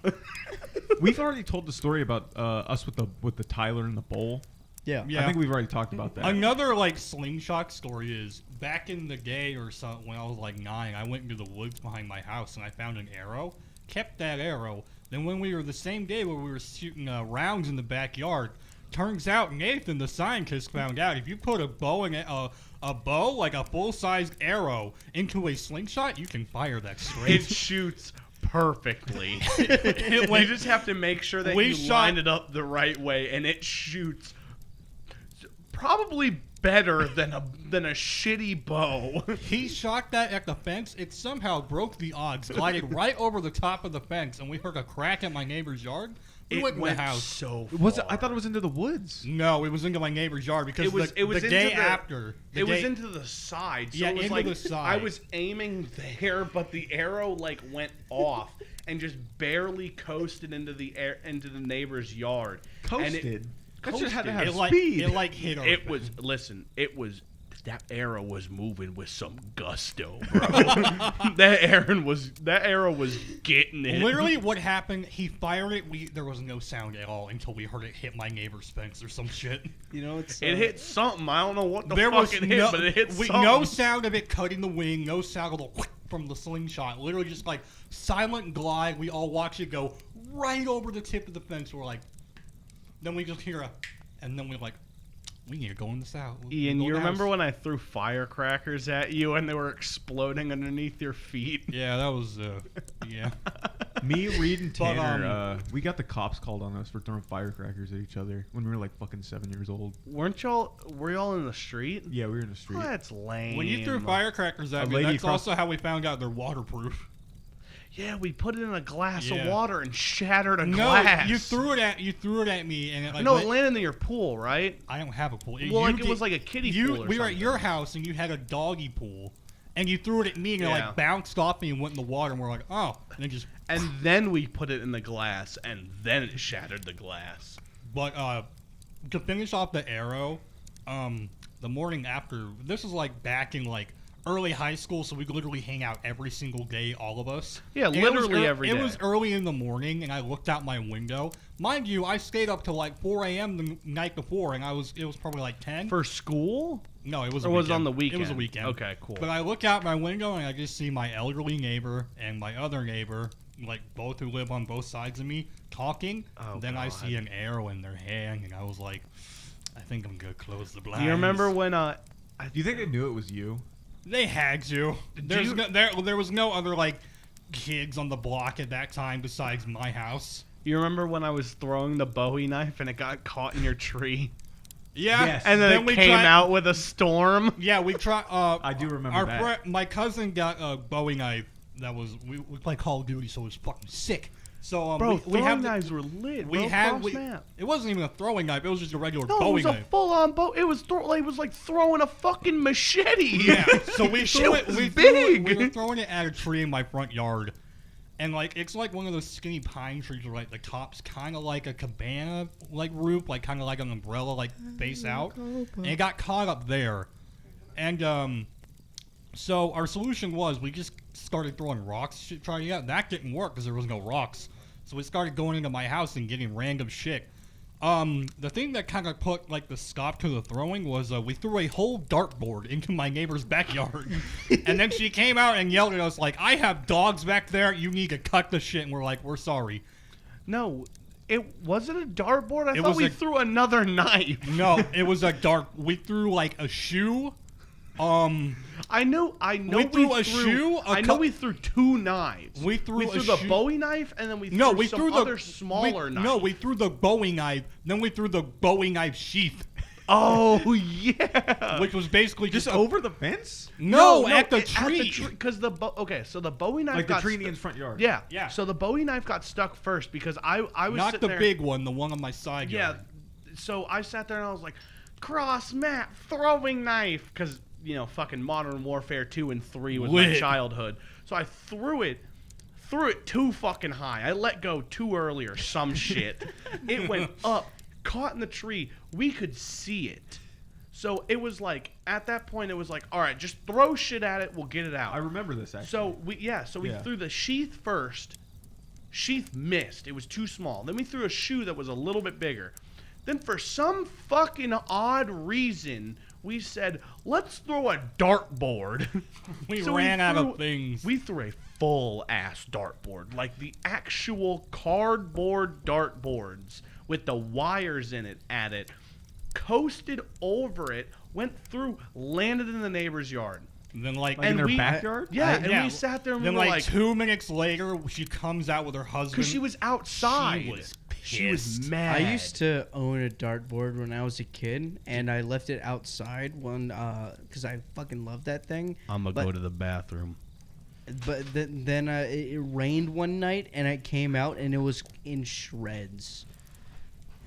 We've already told the story about us with the Tyler in the bowl. Yeah. Yeah. I think we've already talked about that. Another like slingshot story is back in the day or something when I was like 9. I went into the woods behind my house and I found an arrow. Kept that arrow. Then when we were the same day where we were shooting rounds in the backyard, turns out Nathan, the scientist, found out if you put a bow and a bow like a full-sized arrow into a slingshot, you can fire that It straight. shoots perfectly. It You went- just have to make sure that we you shot- line it up the right way, and it shoots probably better than a shitty bow. He shot that at the fence. It somehow broke the odds, glided right over the top of the fence, and we heard a crack at my neighbor's yard. We It went in the went house. so far. Was it? I thought it was into the woods. No, it was into my neighbor's yard because It was the into day the- after. It was into the side. So Yeah, it was into like the side. I was aiming there, but the arrow like went off and just barely coasted into the neighbor's yard. And Coasted. That should have had to have it like speed. it like hit our It was that arrow was moving with some gusto, bro. that arrow was getting it. Literally, what happened? He fired it. There was no sound at all until we heard it hit my neighbor's fence or some shit. You know, it's It hit something. I don't know what the There was fuck it hit, but it hit something. no sound of it cutting the wing. No sound of the whack from the slingshot. Literally, just like silent glide. We all watch it go right over the tip of the fence. We're like, then we just hear and then we're like, we need to go in the south. Ian, you remember when I threw firecrackers at you and they were exploding underneath your feet? Yeah, that was yeah. Me, Reed, and But, Tanner, we got the cops called on us for throwing firecrackers at each other when we were like fucking 7 years old. Were y'all in the street? Yeah, we were in the street. Oh, that's lame. When you threw firecrackers A at me, lady that's across- also how we found out they're waterproof. Yeah, we put it in a glass of Yeah. water and shattered a No, glass. you threw it at me, and it like No, went- it landed in your pool, right? I don't have a pool. Well, like it was like a kiddie pool or We were at something. your house, and you had a doggy pool, and you threw it at me, and it Yeah. like bounced off me and went in the water, and we're like, oh, and then just. And then we put it in the glass, and then it shattered the glass. But to finish off the arrow, the morning after, this was like back in like early high school, so we could literally hang out every single day, all of us. Yeah, And it was literally every It day. was early in the morning, and I looked out my window. Mind you, I stayed up till like 4 a.m. the night before, and it was probably like 10. For school? No, it was. Or a was it weekend. on the weekend? It was a weekend. Okay, cool. But I look out my window and I just see my elderly neighbor and my other neighbor, like both who live on both sides of me, talking. Oh, Then I God. see an arrow in their hand, and I was like, I think I'm gonna close the blinds. Do you remember when Do you think they knew it was you? They had to? There was no other like kids on the block at that time besides my house. you remember when I was throwing the Bowie knife and it got caught in your tree? Yeah, Yes. And then we it came tried- out with a storm? Yeah, we tried. I do remember that. My cousin got a Bowie knife that was we played Call of Duty, so it was fucking sick. So Bro, we throwing have knives were lit, we bro. had Cross map. it wasn't even a throwing knife. It was just a regular No, it Bowie was a knife. full-on bow. It was like throwing a fucking machete. Yeah, so we Shit threw it. was We big. we were throwing it at a tree in my front yard, and like it's like one of those skinny pine trees where like the top's kind of like a cabana like roof, like kind of like an umbrella, like face out, and it got caught up there, and so our solution was we just started throwing rocks, trying it out. That didn't work because there was no rocks, so we started going into my house and getting random shit. The thing that kind of put like the stop to the throwing was we threw a whole dartboard into my neighbor's backyard, and then she came out and yelled at us like, "I have dogs back there. You need to cut the shit." And we're like, "We're sorry." No, it wasn't a dartboard. I It thought was we a- threw another knife. No, it was a dart. We threw like a shoe. I know. We threw a shoe, a I know cou- we threw two knives. We threw a the shoe- Bowie knife, and then we threw No, we some threw the other smaller knife. No, we threw the Bowie knife. Then we threw the Bowie knife sheath, Oh yeah. which was basically Just a- over the fence? No, at the tree. Because okay, so the Bowie knife Like the got tree in stu- Ian's front yard? Yeah, Yeah. So the Bowie knife got stuck first because I was Not sitting the there, big one, the one on my side Yeah. yard. So I sat there and I was like, cross map throwing knife, because fucking Modern Warfare 2 and 3 was my Lit. childhood. So I threw it too fucking high. I let go too early or some shit. It went up, caught in the tree. We could see it. So it was like, at that point, it was like, all right, just throw shit at it. We'll get it out. I remember this actually. So we Yeah. threw the sheath first. Sheath missed. It was too small. Then we threw a shoe that was a little bit bigger. Then for some fucking odd reason, we said, let's throw a dartboard. We So ran out threw- of things. We threw a full ass dartboard, like the actual cardboard dartboards with the wires in it at it, coasted over it, went through, landed in the neighbor's yard. And then like, in their we- backyard? Yeah, and we sat there and we then were like like, 2 minutes later, she comes out with her husband. because she was outside. She was She was pissed. mad. I used to own a dartboard when I was a kid, and I left it outside because I fucking loved that thing. I'm gonna But- go to the bathroom. But then it rained one night, and I came out, and it was in shreds.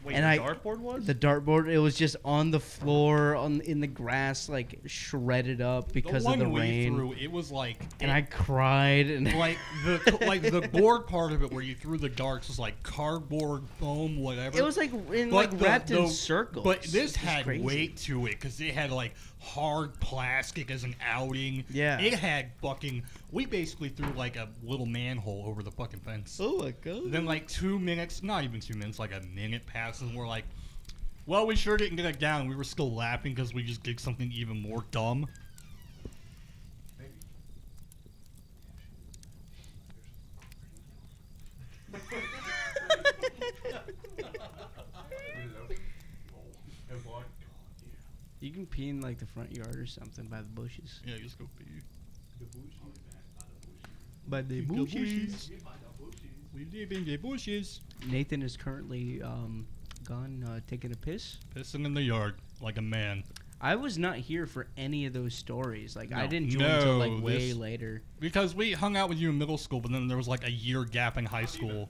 Wait, And the I- dartboard was? The dartboard, it was just on the floor, in the grass, like shredded up because the of one the we rain. threw, it was like, And I cried, and like the board part of it where you threw the darts was like cardboard, foam, whatever. it was like But wrapped in the- circles. But this It's just had crazy. weight to it because it had like hard plastic as an outing. Yeah. It had fucking. We basically threw like a little manhole over the fucking fence. Oh my god! Then like 2 minutes, not even 2 minutes, like a minute passes, and we're like, well, we sure didn't get it down. We were still laughing because we just did something even more dumb. You can pee in like the front yard or something by the bushes. Yeah, just go pee. By the bushes. We live in the bushes. Nathan is currently gone taking a piss. Pissing in the yard like a man. I was not here for any of those stories. Like, I No. didn't join until, No, like, way this- later. Because we hung out with you in middle school, but then there was like a year gap in high school.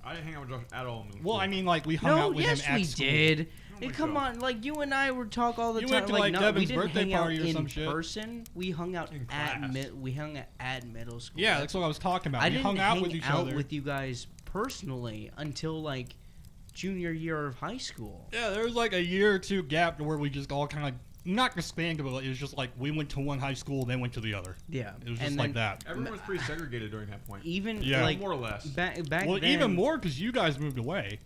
I didn't hang out with Josh at all. Well, I mean, like we hung No, out with yes, him at we school. did. my Hey, come God. on, like, you and I would talk all the You time. went to, like, like, no, Devin's we didn't birthday hang out party or in some shit. person. We hung out In class. we hung out at middle school. Yeah, that's what I was talking about. I We didn't hung out hang with each out other. with you guys personally until like junior year of high school. Yeah, there was like a year or two gap where we just all kind of not disbanded, but it was just like we went to one high school, then went to the other. Yeah, It was just and like then that. Everyone was pretty segregated during that point. Even Yeah. like More or less. back Well, then, even more because you guys moved away.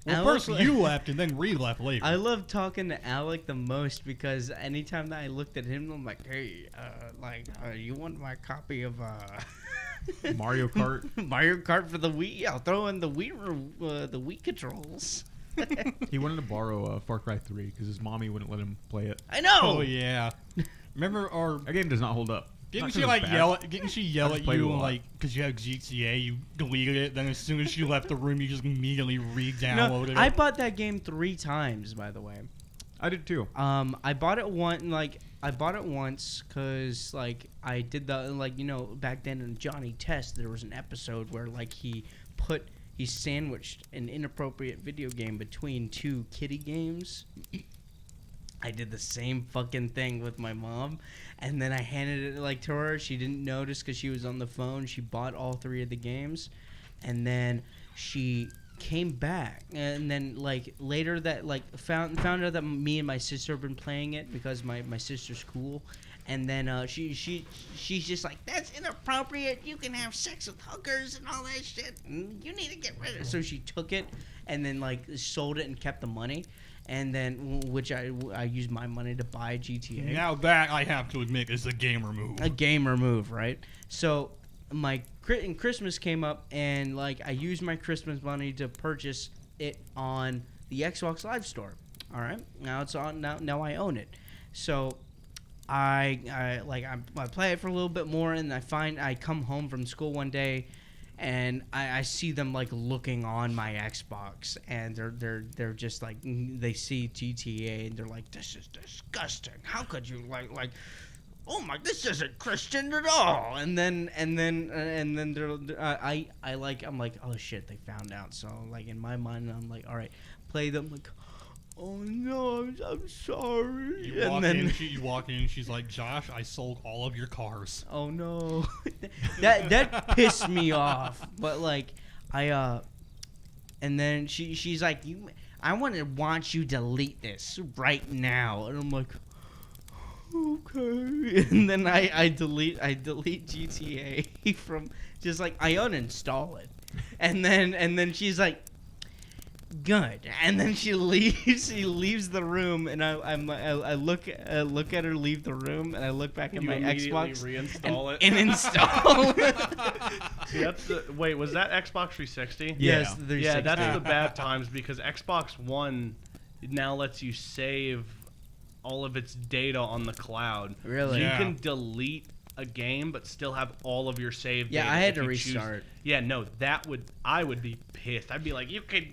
Well, Alex- first you left, and then Reed left later. I love talking to Alec the most because anytime that I looked at him, I'm like, hey, you want my copy of Mario Kart. Mario Kart for the Wii? I'll throw in the Wii controls. He wanted to borrow Far Cry 3 because his mommy wouldn't let him play it. I know. Oh yeah. Remember our That game does not hold up. Didn't Not she 'cause like it's bad. yell? Didn't she yell I at just played it you a lot. like because you have GTA? You deleted it. Then as soon as she left the room, you just immediately No, re-downloaded I it. bought that game 3 times, by the way. I did too. I bought it once because like I did the back then in Johnny Test there was an episode where like he sandwiched an inappropriate video game between 2 kiddie games. I did the same fucking thing with my mom, and then I handed it like to her. She didn't notice because she was on the phone. She bought all 3 of the games, and then she came back, and then like later that like found out that me and my sister have been playing it because my sister's cool, and then she's just like, that's inappropriate. You can have sex with hookers and all that shit. You need to get rid of it. So she took it and then like sold it and kept the money. And then, which I used my money to buy GTA. Now that I have to admit is a gamer move. A gamer move, right? So, Christmas came up, and like I used my Christmas money to purchase it on the Xbox Live Store. All right, now it's on. Now I own it. So, I play it for a little bit more, and I come home from school one day. And I see them like looking on my Xbox, and they're just like, they see GTA and they're like, this is disgusting. How could you like oh my, this isn't Christian at all. And then they're I'm like, oh shit, they found out. So like in my mind I'm like, all right, play them. Like, oh no, I'm sorry. You walk in, she's like, Josh, I sold all of your cars. Oh no, that pissed me off. But like, and then she's like, I want you to delete this right now, and I'm like, okay. And then I delete GTA from just like I uninstall it, and then she's like, good. And then she leaves. She leaves the room, and I look at her leave the room, and I look back at You my immediately Xbox reinstall it. and install. See, wait, was that Xbox 360? Yes, Yeah. the Yeah, 360. that's the bad times because Xbox One now lets you save all of its data on the cloud. Really? So Yeah. you can delete a game but still have all of your saved data. Yeah, I had if to you choose- restart. Yeah, no, I would be pissed. I'd be like, you could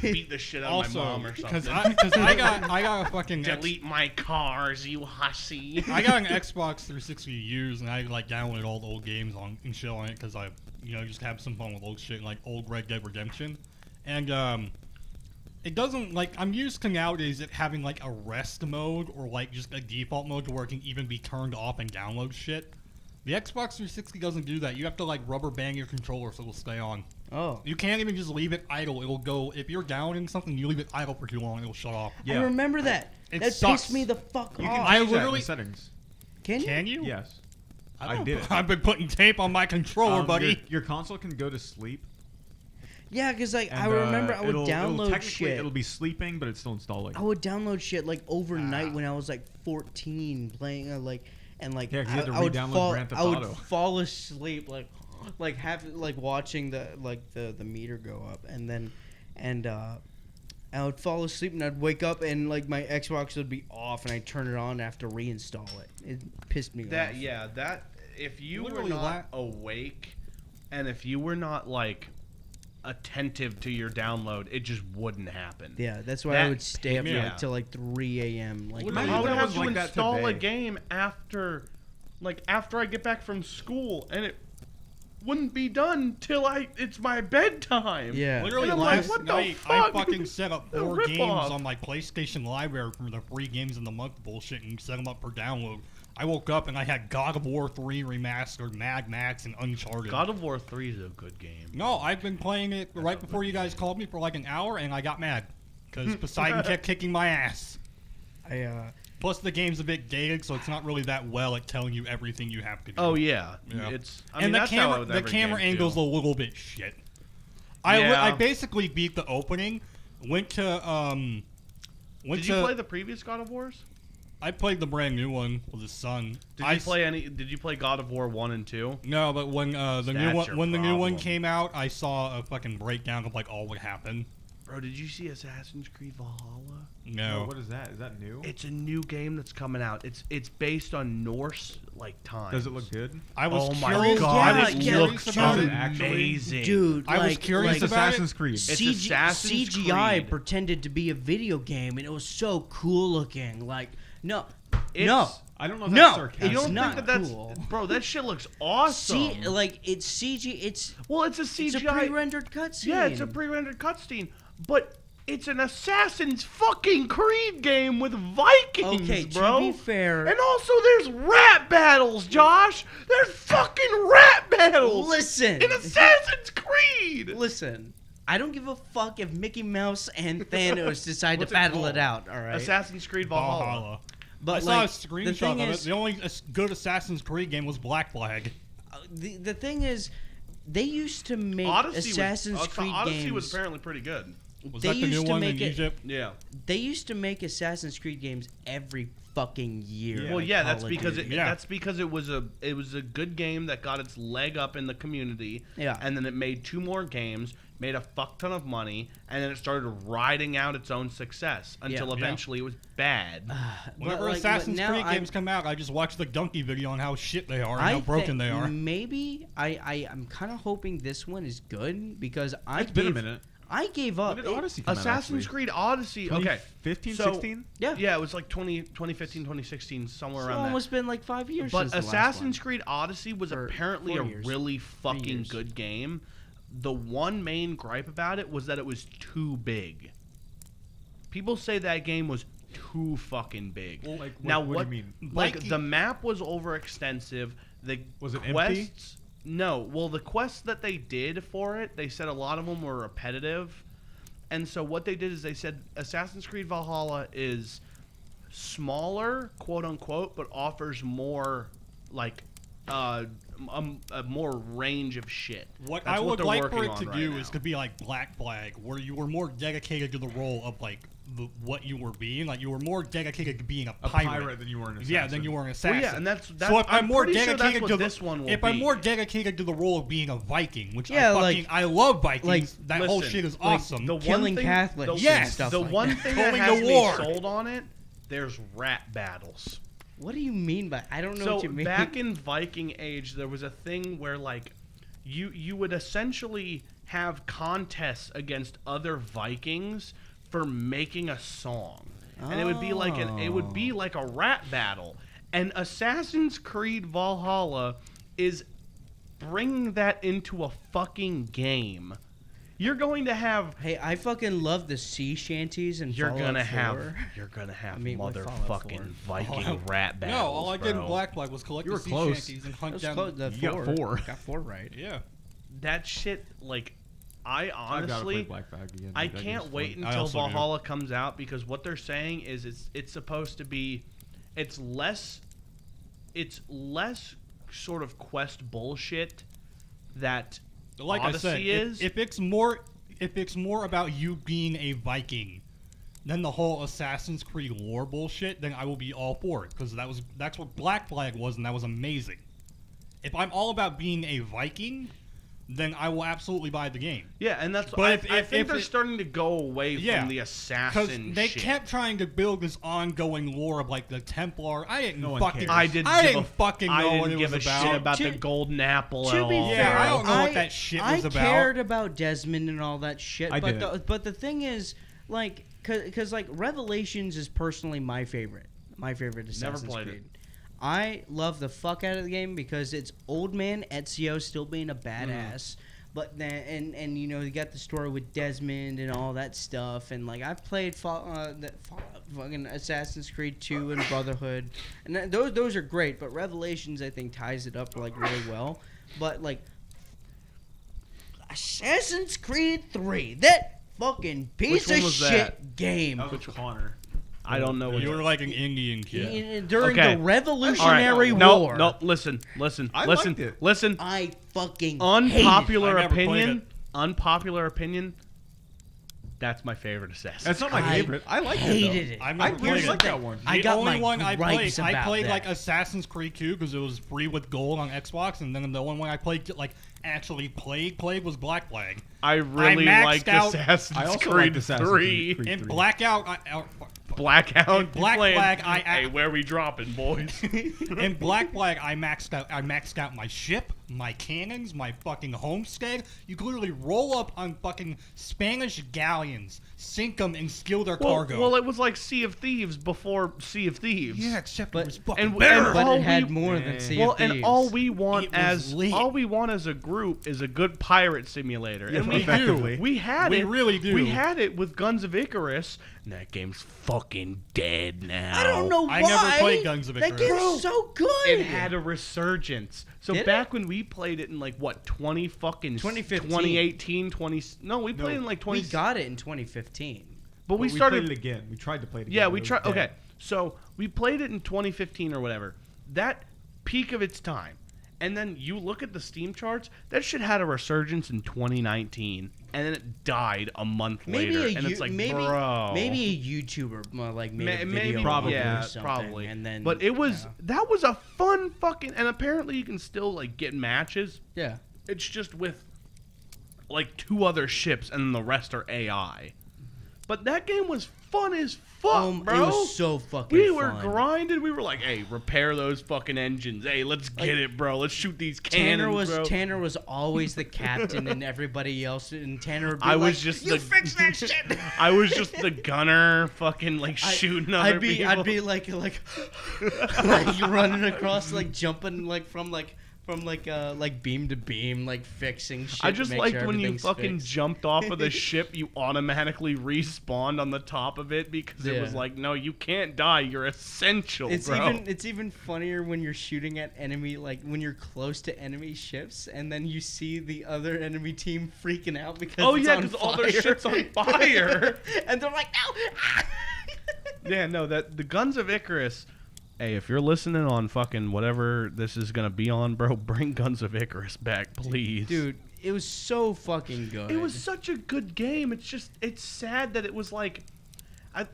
beat the shit out of my Also, mom or because something. I got a fucking Delete my cars, you hussy. I got an Xbox 360 to use, and I like downloaded all the old games on and shit on it because I, just have some fun with old shit like old Red Dead Redemption, and it doesn't like I'm used to nowadays it having like a rest mode or like just a default mode to where it can even be turned off and download shit. The Xbox 360 doesn't do that. You have to like rubber band your controller so it'll stay on. Oh. You can't even just leave it idle. It'll go if you're downloading something. You leave it idle for too long, it'll shut off. I remember that. It That sucks. pissed me the fuck You off. can I change that in literally- the settings. Can you? Can you? Yes. don't I know. did it. I've been putting tape on my controller, buddy. Your console can go to sleep. Yeah, because like I and, remember I would it'll download technically, shit. It'll be sleeping, but it's still installing. I would download shit like overnight when I was like 14, playing and like Yeah, 'cause you had to I would re-download fall, Grand Theft I would Auto. fall asleep watching the meter go up, and I would fall asleep and I'd wake up and like my Xbox would be off and I'd turn it on and have to reinstall it. It pissed me off. That if you were Literally not awake and if you were not like attentive to your download, it just wouldn't happen. Yeah, that's why I would stay up yeah. till like 3 a.m. Like, I would that have was to like that install a today. game after I get back from school, and it wouldn't be done till it's my bedtime. Yeah. Literally And I'm like, last what the night, fuck? I fucking set up A 4 rip games off. on my PlayStation library for the free games in the month bullshit and set them up for download. I woke up and I had God of War 3 remastered, Mad Max, and Uncharted. God of War 3 is a good game. No, I've been playing it right before you guys called me for like an hour, and I got mad because Poseidon kept kicking my ass. Plus, the game's a bit dated, so it's not really that well at telling you everything you have to do. Oh yeah, Yeah. I mean, that's how the camera game angle's too. a little bit shit. Yeah. I basically beat the opening. Went to Did you play the previous God of Wars? I played the brand new one with his son. Did you play God of War 1 and 2? No, but when the new That's one your when the new one problem. came out, I saw a fucking breakdown of like all what happened. Bro, did you see Assassin's Creed Valhalla? No. What is that? Is that new? It's a new game that's coming out. It's based on Norse times. Does it look good? I was Oh my curious. god, yeah, it yeah, looks does it actually? amazing. dude, I was like, curious It's about Assassin's Creed. It's Assassin's CGI Creed. pretended to be a video game, and it was so cool looking. Like, no, It's- I don't know if No, that's sarcastic. You don't It's not think that's cool. bro? That shit looks awesome. it's CG. It's well, it's a CGI. it's a pre-rendered cutscene. Yeah, it's a pre-rendered cutscene, but it's an Assassin's fucking Creed game with Vikings, Okay, bro. to be fair, And also, there's rap battles, Josh. There's fucking rap battles. listen, in Assassin's Creed. listen. I don't give a fuck if Mickey Mouse and Thanos decide to What's it battle called? it out. All right, Assassin's Creed Valhalla. Valhalla. but I saw like, a screenshot the thing of is, it. The only good Assassin's Creed game was Black Flag. the thing is, they used to make Odyssey Assassin's was, Creed Odyssey games. was apparently pretty good. Was They that the new used to one make in it- Egypt? Yeah. They used to make Assassin's Creed games every fucking year. Yeah. Well, like yeah, that's Call of because Duty. it was a good game that got its leg up in the community. Yeah. And then it made 2 more games, made a fuck ton of money, and then it started riding out its own success until Yeah. eventually it was bad. Whenever like, Assassin's now Creed games come out, I just watch the donkey video on how shit they are and how broken they are. Maybe I'm kind of hoping this one is good because It's been a minute. I gave When up. did Odyssey come Assassin's out, Creed Odyssey. Okay. 15, So- 16? Yeah, it was like 2015, 2016, somewhere It's around there. almost been like 5 years. But since the last Assassin's one. Creed Odyssey was Or apparently 4 a years. really 3 fucking years. good game. The one main gripe about it was that it was too big. People say that game was too fucking big. Well, like, now what do you mean? Like Like- the map was overextensive. The Was it empty? quests, no. Well, the quests that they did for it, they said a lot of them were repetitive. And so what they did is they said Assassin's Creed Valhalla is smaller, quote unquote, but offers more like a more range of shit. What That's I would they're like for working it on to right do now. is to be like Black Flag, where you were more dedicated to the role of like what you were being. Like you were more dedicated to being a A pirate. pirate than you were an assassin. Yeah, then you were an assassin. Well, yeah, and that's so if I'm more pretty sure dedicated that's to what this one will if be. I'm more dedicated to the role of being a Viking, which Yeah, I love Vikings. That whole listen, shit is like, awesome. the one Killing thing- Catholics and Yes, stuff the like one that. thing that Going has to me war. sold on it, there's rap battles. What do you mean by? I don't know So what you mean. back in Viking Age, there was a thing where like you would essentially have contests against other Vikings for making a song, and it would be like a rap battle. And Assassin's Creed Valhalla is bringing that into a fucking game. You're going to have Hey, I fucking love the sea shanties and you're Fallout gonna 4. have I mean, with Fallout motherfucking 4. Viking rap battles. no, all I did in bro. Black Flag was collect You the were sea close. shanties and hunt That's down. close, the You got 4. Got 4 right. Yeah, That shit, like, I I've got to play honestly, Black Flag again. I That game's can't fun. wait I until also do. Valhalla comes out because what they're saying is it's supposed to be, it's less sort of quest bullshit that like Odyssey I said, is. if it's more about you being a Viking than the whole Assassin's Creed lore bullshit, then I will be all for it because that's what Black Flag was, and that was amazing. If I'm all about being a Viking, then I will absolutely buy the game. Yeah, and that's. But I if think they're it- starting to go away Yeah, from the Because assassin they shit. kept trying to build this ongoing lore of like the Templar. I didn't No one fucking. cares. I didn't. I give didn't a, fucking I know didn't what it give was a about. shit about To- the golden apple to at be all. Yeah, fair, I don't know what that shit was I about. cared about Desmond and all that shit, I but didn't. but the thing is, like, because like Revelations is personally my favorite Assassin's played Creed. it. I love the fuck out of the game because it's old man Ezio still being a Mm-hmm. badass. But then, and you know, you got the story with Desmond and all that stuff, and like I've played fucking Assassin's Creed 2 and Brotherhood, and those are great. But Revelations, I think, ties it up like really well. But like Assassin's Creed 3, that fucking piece Which one of was shit that? game. That was Connor. I don't know. You were like an Indian kid. During Okay. the Revolutionary No, War. no. Listen. I listen. liked it. Listen. I fucking Unpopular I never played opinion. it. Unpopular opinion. That's my favorite assassin. That's not my I favorite. I liked hated it. it. I've I never really played like it. that one. I The got only my one I played, gripes I about played that. like Assassin's Creed 2 because it was free with gold on Xbox, and then the only one I played like actually played was Black Flag. I really maxed liked out- Assassin's I also Creed liked Assassin's 3. Creed In 3. Blackout, Blackout. In Black you playing- Flag, Hey, where we dropping, boys? in Black Flag, I maxed out my ship, my cannons, my fucking homestead. You could literally roll up on fucking Spanish galleons, sink them, and steal their cargo. Well, it was like Sea of Thieves before Sea of Thieves. yeah, except but- it was fucking and- better. and But all it had we- more than Sea Well, of and Thieves. all we want It was as lit. all we want as a group is a good pirate simulator, Yeah, and we effectively. We had We it. really do. We had it with Guns of Icarus, and that game's fucking dead now. I don't know why. I never played Guns of That Icarus. game's Bro, so good. It had a resurgence. So Did back when we played it in like what 2015. 2018, 20. No, we played No, in like We 20. got it in 2015. but But we we started played it again. We tried to play it again. Yeah, but we it was tried. dead. Okay, so we played it in 2015 or whatever. That peak of its time, and then you look at the Steam charts. That shit had a resurgence in 2019, and then it died a month Maybe later. And it's like, bro, maybe a YouTuber like made a video maybe of it probably, or yeah, something, probably. and then but it was yeah. that was a fun fucking. And apparently you can still like get matches. yeah. It's just with like 2 other ships, and the rest are AI. But that game was fun as fuck, bro. It was so fucking We were fun. grinded. We were like, "Hey, repair those fucking engines. Hey, let's get it, bro. Let's shoot these cannons, bro." Tanner was always the captain, and everybody else, and Tanner would be I like, was just "You the fix that shit." I was just the gunner, fucking like shooting other people. I'd be like like running across, like jumping from beam to beam, like fixing shit. I just make liked sure when you everything's fucking fixed. jumped off of the ship, you automatically respawned on the top of it because it was Yeah. like, no, you can't die. You're essential, It's bro. it's even funnier when you're shooting at enemy, like when you're close to enemy ships, and then you see the other enemy team freaking out because Oh, it's yeah, on 'cause all their fire. shit's on fire. and they're like, no. Yeah, no, that the Guns of Icarus. Hey, if you're listening on fucking whatever this is gonna be on, bro, bring Guns of Icarus back, please. Dude, it was so fucking good. It was such a good game. It's sad that it was like,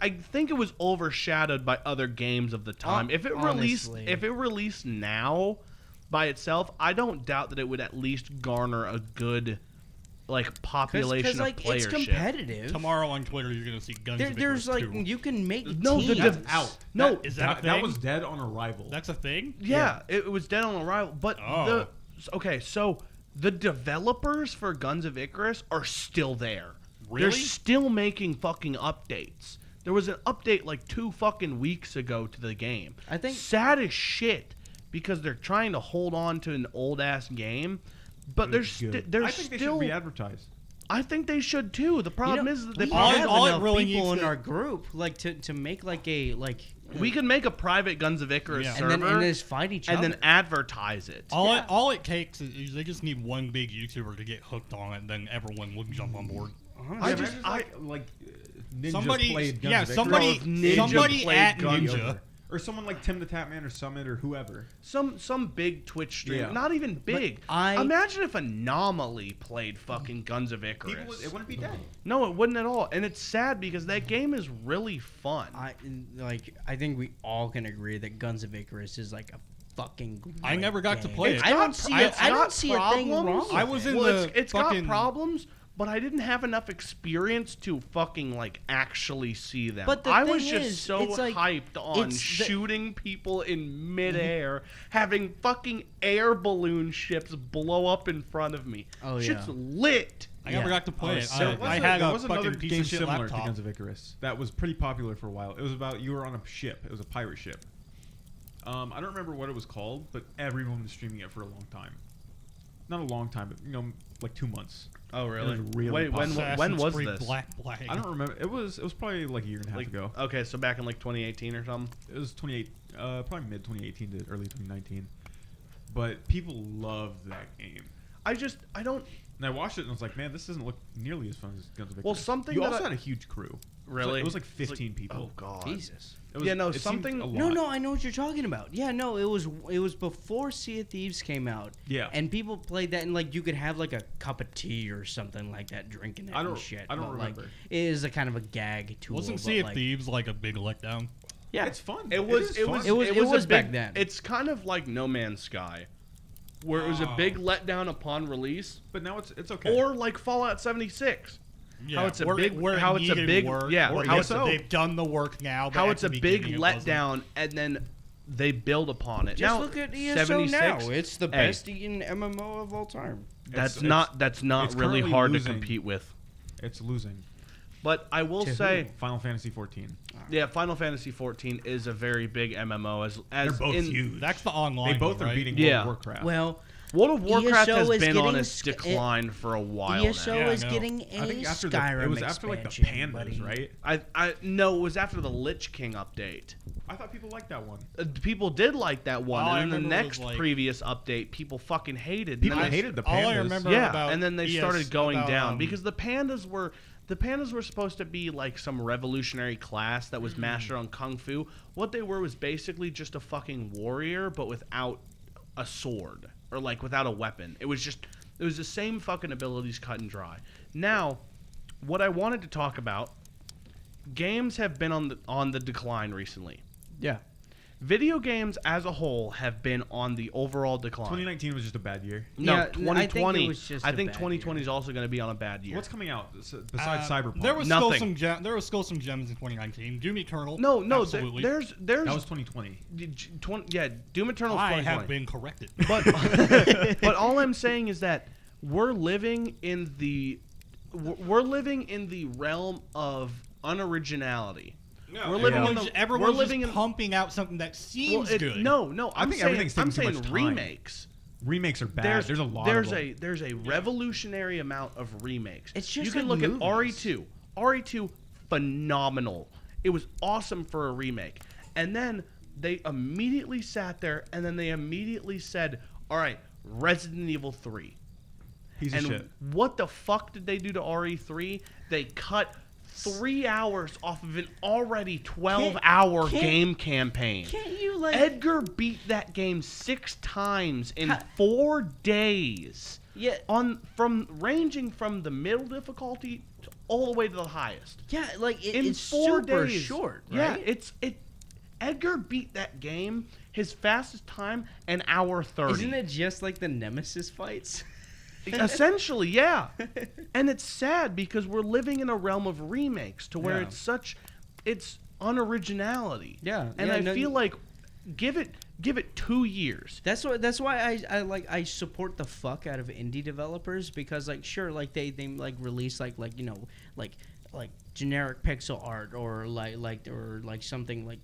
I think it was overshadowed by other games of the time. If it honestly. released now by itself, I don't doubt that it would at least garner a good like population like of playership. it's competitive. Tomorrow on Twitter, you're gonna see Guns of There's Icarus like 2. you can make No, the teams. dev- Out. No, Is that a That thing? was dead on arrival. That's a thing? Yeah, it was dead on arrival. But Oh. so the developers for Guns of Icarus are still there. They're Really? still making fucking updates. There was an update like 2 fucking weeks ago to the game. I think- sad as shit because they're trying to hold on to an old ass game, but It was good. they're I think they still. should re-advertise. I think they should too. The problem is that we they all it- have all it enough really people needs in to- our group like to make like a like we could make a private Guns of Icarus Yeah. server and then just fight each other. and then advertise it. All it takes is they just need one big YouTuber to get hooked on it, and then everyone will jump on board. Ninja Somebody- played Guns yeah, of Icarus. somebody- Bro, if Ninja somebody played at Guns Ninja. of- Or someone like Tim the Tatman or Summit or whoever. Some big Twitch streamer, Yeah. not even big. I- Imagine if Anomaly played fucking Guns of Icarus. People, it wouldn't be dead. No, it wouldn't at all, and it's sad because that game is really fun. I think we all can agree that Guns of Icarus is like a fucking. I never got to game. play it. I don't see. I don't see a thing wrong. problems. With I was it. in Well, the it's fucking- got problems, but I didn't have enough experience to fucking like actually see them. But the I was thing just is, so it's like- hyped on it's the- shooting people in midair, having fucking air balloon ships blow up in front of me. Oh, Shit's yeah. lit. I never Yeah. got to play it. so I had there a was fucking another piece game of shit similar laptop. to Guns of Icarus that was pretty popular for a while. It was about you were on a ship. It was a pirate ship. I don't remember what it was called, but everyone was streaming it for a long time. Not a long time, but like 2 months. Oh really really Wait, when Assassin's was Creed this? Black Flag. I don't remember. It was probably like a year and a half Like ago. okay, so back in like 2018 or something. It was probably mid 2018 to early 2019. But people loved that game. I don't. And I watched it and I was like, man, this doesn't look nearly as fun as Guns of Icarus. Well, something you that also I- had a huge crew. Really? It was like 15 people. Oh god. Jesus. It was, Yeah, no, it seemed something- a No, lot. no, I know what you're talking about. Yeah, no, it was before Sea of Thieves came out. Yeah. And people played that, and like you could have like a cup of tea or something like that, drinking it I don't- and shit. I don't but, like, remember. it is a kind of a gag tool. Wasn't but, Sea of like, Thieves like a big letdown? Yeah, It's fun. It was. is It fun. was. It was- It it was, was a back big, then. It's kind of like No Man's Sky, where it was a big letdown upon release, But now it's okay. or like Fallout 76. Yeah, How it's a where- big- where it how it's a needed big- work, yeah, or how yes, it's a- they've done the work now. But How at it's the a big beginning it wasn't. letdown, and then they build upon it. just now, look at ESO 76, now. It's the hey, best MMO of all time. That's It's- not. That's not it's really currently hard losing. to compete with. It's losing. But I will To say, Final Fantasy 14. yeah, Final Fantasy 14 is a very big MMO. As They're both in, huge. That's the online. They both one, are right? beating Yeah. World of Warcraft. Well, World of Warcraft ESO has is been on getting its sk- decline for a while ESO now. Yeah, I is know. getting a I think after Skyrim it was after like the expansion, pandas, buddy. right? I no, it was after the Lich King update. I thought people liked that one. People did like that one, All I and then the remember was, next like- previous update, people fucking hated. People and then they- hated the pandas. All I remember yeah, about and then they started ES going about, down because the pandas were supposed to be like some revolutionary class that was mastered on kung fu. What they were was basically just a fucking warrior, but without a sword or like without a weapon. It was the same fucking abilities, cut and dry. Now, what I wanted to talk about, games have been on the decline recently. Yeah. Video games as a whole have been on the overall decline. 2019 was just a bad year. No, Yeah, I think it 2020. was just I a think bad 2020 year. is also going to be on a bad year. What's coming out besides Cyberpunk? There was Nothing. there was still some gems in 2019. Doom Eternal. no, absolutely. there's that was 2020. yeah, Doom Eternal. I have been corrected. But but all I'm saying is that we're living in the realm of unoriginality. We're living in the, everyone's we're living just in pumping out something that seems good. No, I I'm think saying, everything's I'm taking too saying much time. remakes. Remakes are bad. There's a lot of them. There's a revolutionary amount of remakes. It's just you can like look movies. at RE2, phenomenal. It was awesome for a remake. And then they immediately sat there and then they immediately said, "All right, Resident Evil 3." Piece And of shit. what the fuck did they do to RE3? They cut 3 hours off of an already 12-hour Can't- game campaign. Can't you like? Edgar beat that game 6 times in Ha- 4 days. Yeah. Ranging from the middle difficulty to all the way to the highest. Yeah, like In it's 4 super days. short, Yeah, right? Edgar beat that game his fastest time an hour 30. Isn't it just like the Nemesis fights? Essentially, yeah. And it's sad because we're living in a realm of remakes to where Yeah. it's unoriginality. Yeah, And yeah, I no, feel you- like give it 2 years. That's why I support the fuck out of indie developers because like sure like they like release like you know like generic pixel art or like something like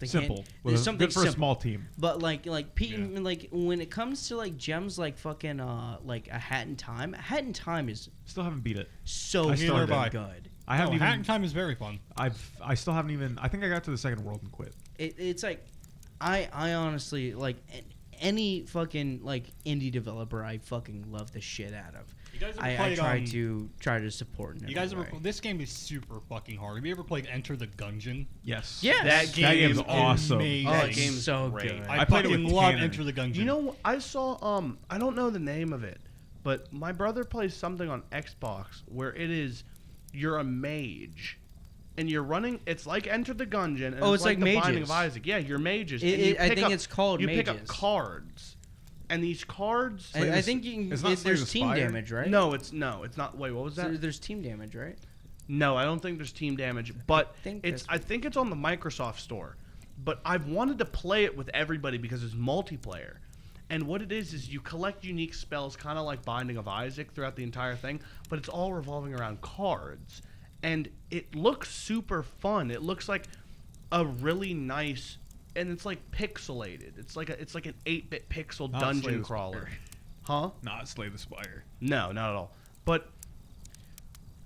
they Simple. can't- Well, there's something good for a simple. small team. But like when it comes to like gems like fucking like a Hat in Time is Still haven't beat it. so I started fucking it. good. I haven't No, Hat in even. Time is very fun. I still haven't even. I think I got to the second world and quit. It's like I honestly like any fucking like indie developer I fucking love the shit out of. You guys ever I played, try to support. In You guys every ever? way. This game is super fucking hard. Have you ever played Enter the Gungeon? Yes. Yes. That That game's is awesome. amazing. Oh, That it's game's so great. good. I played it fucking with love Tanner. Enter the Gungeon. You know, I saw I don't know the name of it, but my brother plays something on Xbox where it is you're a mage and you're running. It's like Enter the Gungeon. And Oh, it's like the Binding mages. of Isaac. Yeah, you're mages. It- and you it- I pick think up- it's called You pick up mages. cards, and these cards. I think you can it's not get, Slay the there's team Spire? damage, right? No, it's not. Wait, what was that? There's team damage, right? No, I don't think there's team damage, but think I think it's on the Microsoft Store. But I've wanted to play it with everybody because it's multiplayer. And what it is you collect unique spells, kind of like Binding of Isaac throughout the entire thing, but it's all revolving around cards. And it looks super fun. It looks like a really nice, and it's like pixelated. It's like an 8-bit pixel Not Slay dungeon the crawler. Spire. Huh? Not Slay the Spire. No, not at all. But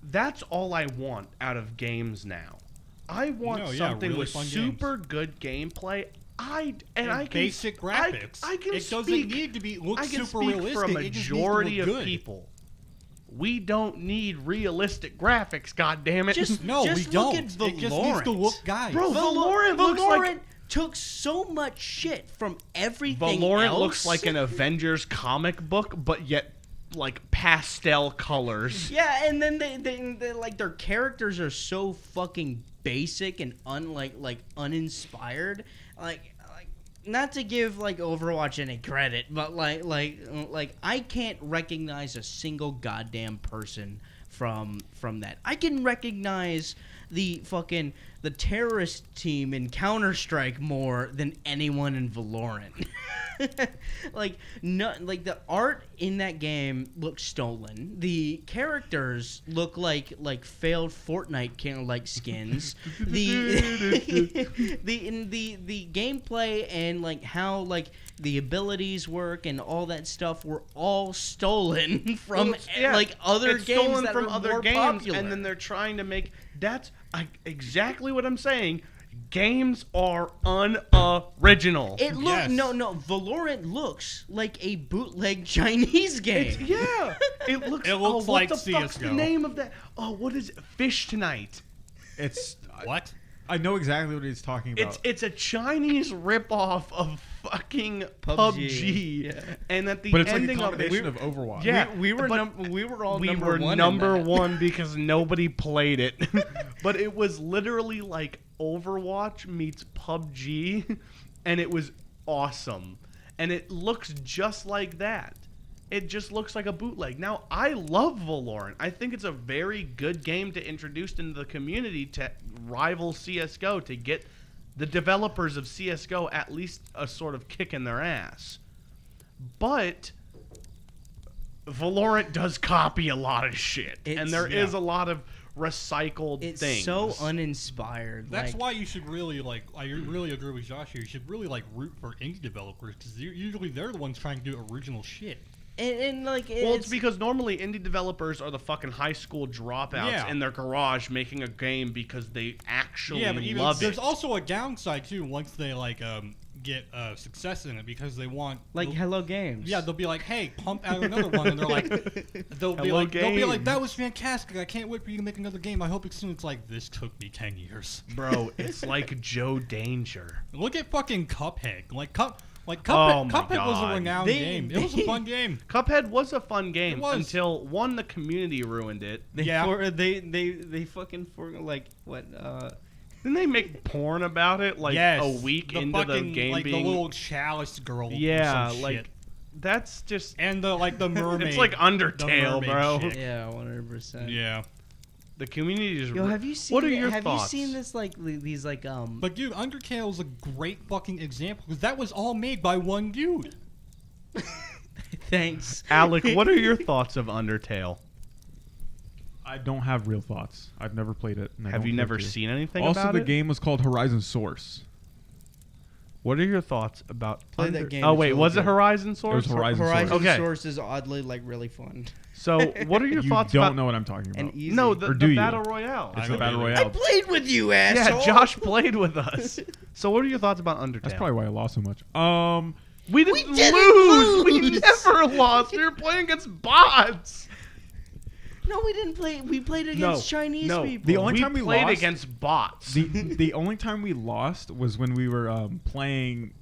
that's all I want out of games now. I want something really with fun super good gameplay. I can basic graphics. I can it doesn't speak. need to be look I can super speak realistic. for a It just needs to majority look of good. people. We don't need realistic graphics. God damn it! Just No, just we look don't. At It just needs to look guys. Bro, Valorant looks like took so much shit from everything Valorant else. looks like an Avengers comic book, but yet like pastel colors. Yeah, and then they like their characters are so fucking basic and uninspired. Like not to give like Overwatch any credit, but like I can't recognize a single goddamn person from that. I can recognize the terrorist team in Counter-Strike more than anyone in Valorant. like the art in that game looks stolen. The characters look like failed Fortnite kind of like skins. the gameplay and like how like the abilities work and all that stuff were all stolen from other it's games stolen that from are other more games, popular. and then they're trying to make exactly what I'm saying. Games are unoriginal. It look Yes. no Valorant looks like a bootleg Chinese game. Yeah, it looks. It looks what like the fuck's the CS:GO. name of that? Oh, what is it? Fish Tonight. It's What? I know exactly what he's talking about. It's a Chinese ripoff of fucking PUBG. PUBG. Yeah. And at the but it's like a ending of combination it, of Overwatch. yeah, we were but we were all we number were one. in number that. one because nobody played it. But it was literally like Overwatch meets PUBG, and it was awesome. And it looks just like that. It just looks like a bootleg. Now, I love Valorant. I think it's a very good game to introduce into the community to rival CS:GO, to get the developers of CS:GO at least a sort of kick in their ass. But Valorant does copy a lot of shit, and It's- there is a lot of recycled It's things. so uninspired. That's like, why you should really like. I really agree with Josh here. You should really like root for indie developers because usually they're the ones trying to do original shit. and like Well, it's because normally indie developers are the fucking high school dropouts Yeah. in their garage making a game because they actually Yeah, but even love there's it. also a downside too. Once they like get success in it, because they want like Hello Games. Yeah, they'll be like, "Hey, pump out another one," and they're like, they'll be Hello like, Games. "That was fantastic! I can't wait for you to make another game. I hope it's soon." It's like, this took me 10 years. Bro, it's like Joe Danger. Look at fucking Cuphead. Oh Cuphead, my Cuphead was God. a renowned game. It was a fun game. Cuphead was a fun game It was. until one, the community ruined it. They Yeah. they fucking like what Didn't they make porn about it like Yes, a week the into fucking, the game like being? the little chalice girl. or Yeah, some like shit. that's just. And the mermaid. It's like the Undertale, mermaid bro. chick. yeah 100%. Yeah. The community is. Yo, have you seen? What are your have thoughts? you seen this like these like But dude, Undertale is a great fucking example because that was all made by one dude. Thanks, Alec, what are your thoughts of Undertale? I don't have real thoughts. I've never played it. And I Have don't you care never to. seen anything Also, about the it? game was called Horizon Source. What are your thoughts about Play that game, Oh it's wait, really was it good. Horizon Source? It was Horizon Horizon Source. Okay. Source is oddly like really fun So, what are your You thoughts don't about? know what I'm talking about. and easy. No, Or the do you? battle royale. It's I the don't Battle either. I Royale. played with you, asshole. Yeah, Josh played with us. So, what are your thoughts about Undertale? That's probably why I lost so much. We didn't, didn't lose. We lose. never lost. We were playing against bots. No, we didn't play. We played against Chinese no. people. The only time we played lost- against bots. the only time we lost was when we were playing.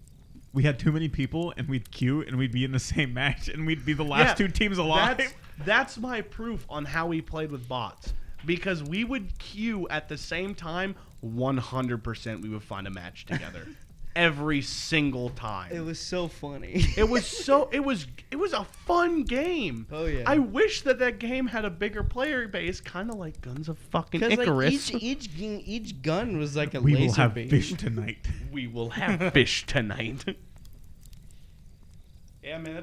We had too many people, and we'd queue, and we'd be in the same match, and we'd be the last Yeah, two teams alive. That's my proof on how we played with bots. because we would queue at the same time. 100% we would find a match together. Every single time. It was so funny. It was a fun game. Oh, yeah. I wish that game had a bigger player base, kind of like Guns of fucking Icarus. Like each gun was like a We laser will have beam. fish tonight. We will have fish tonight. Yeah, man,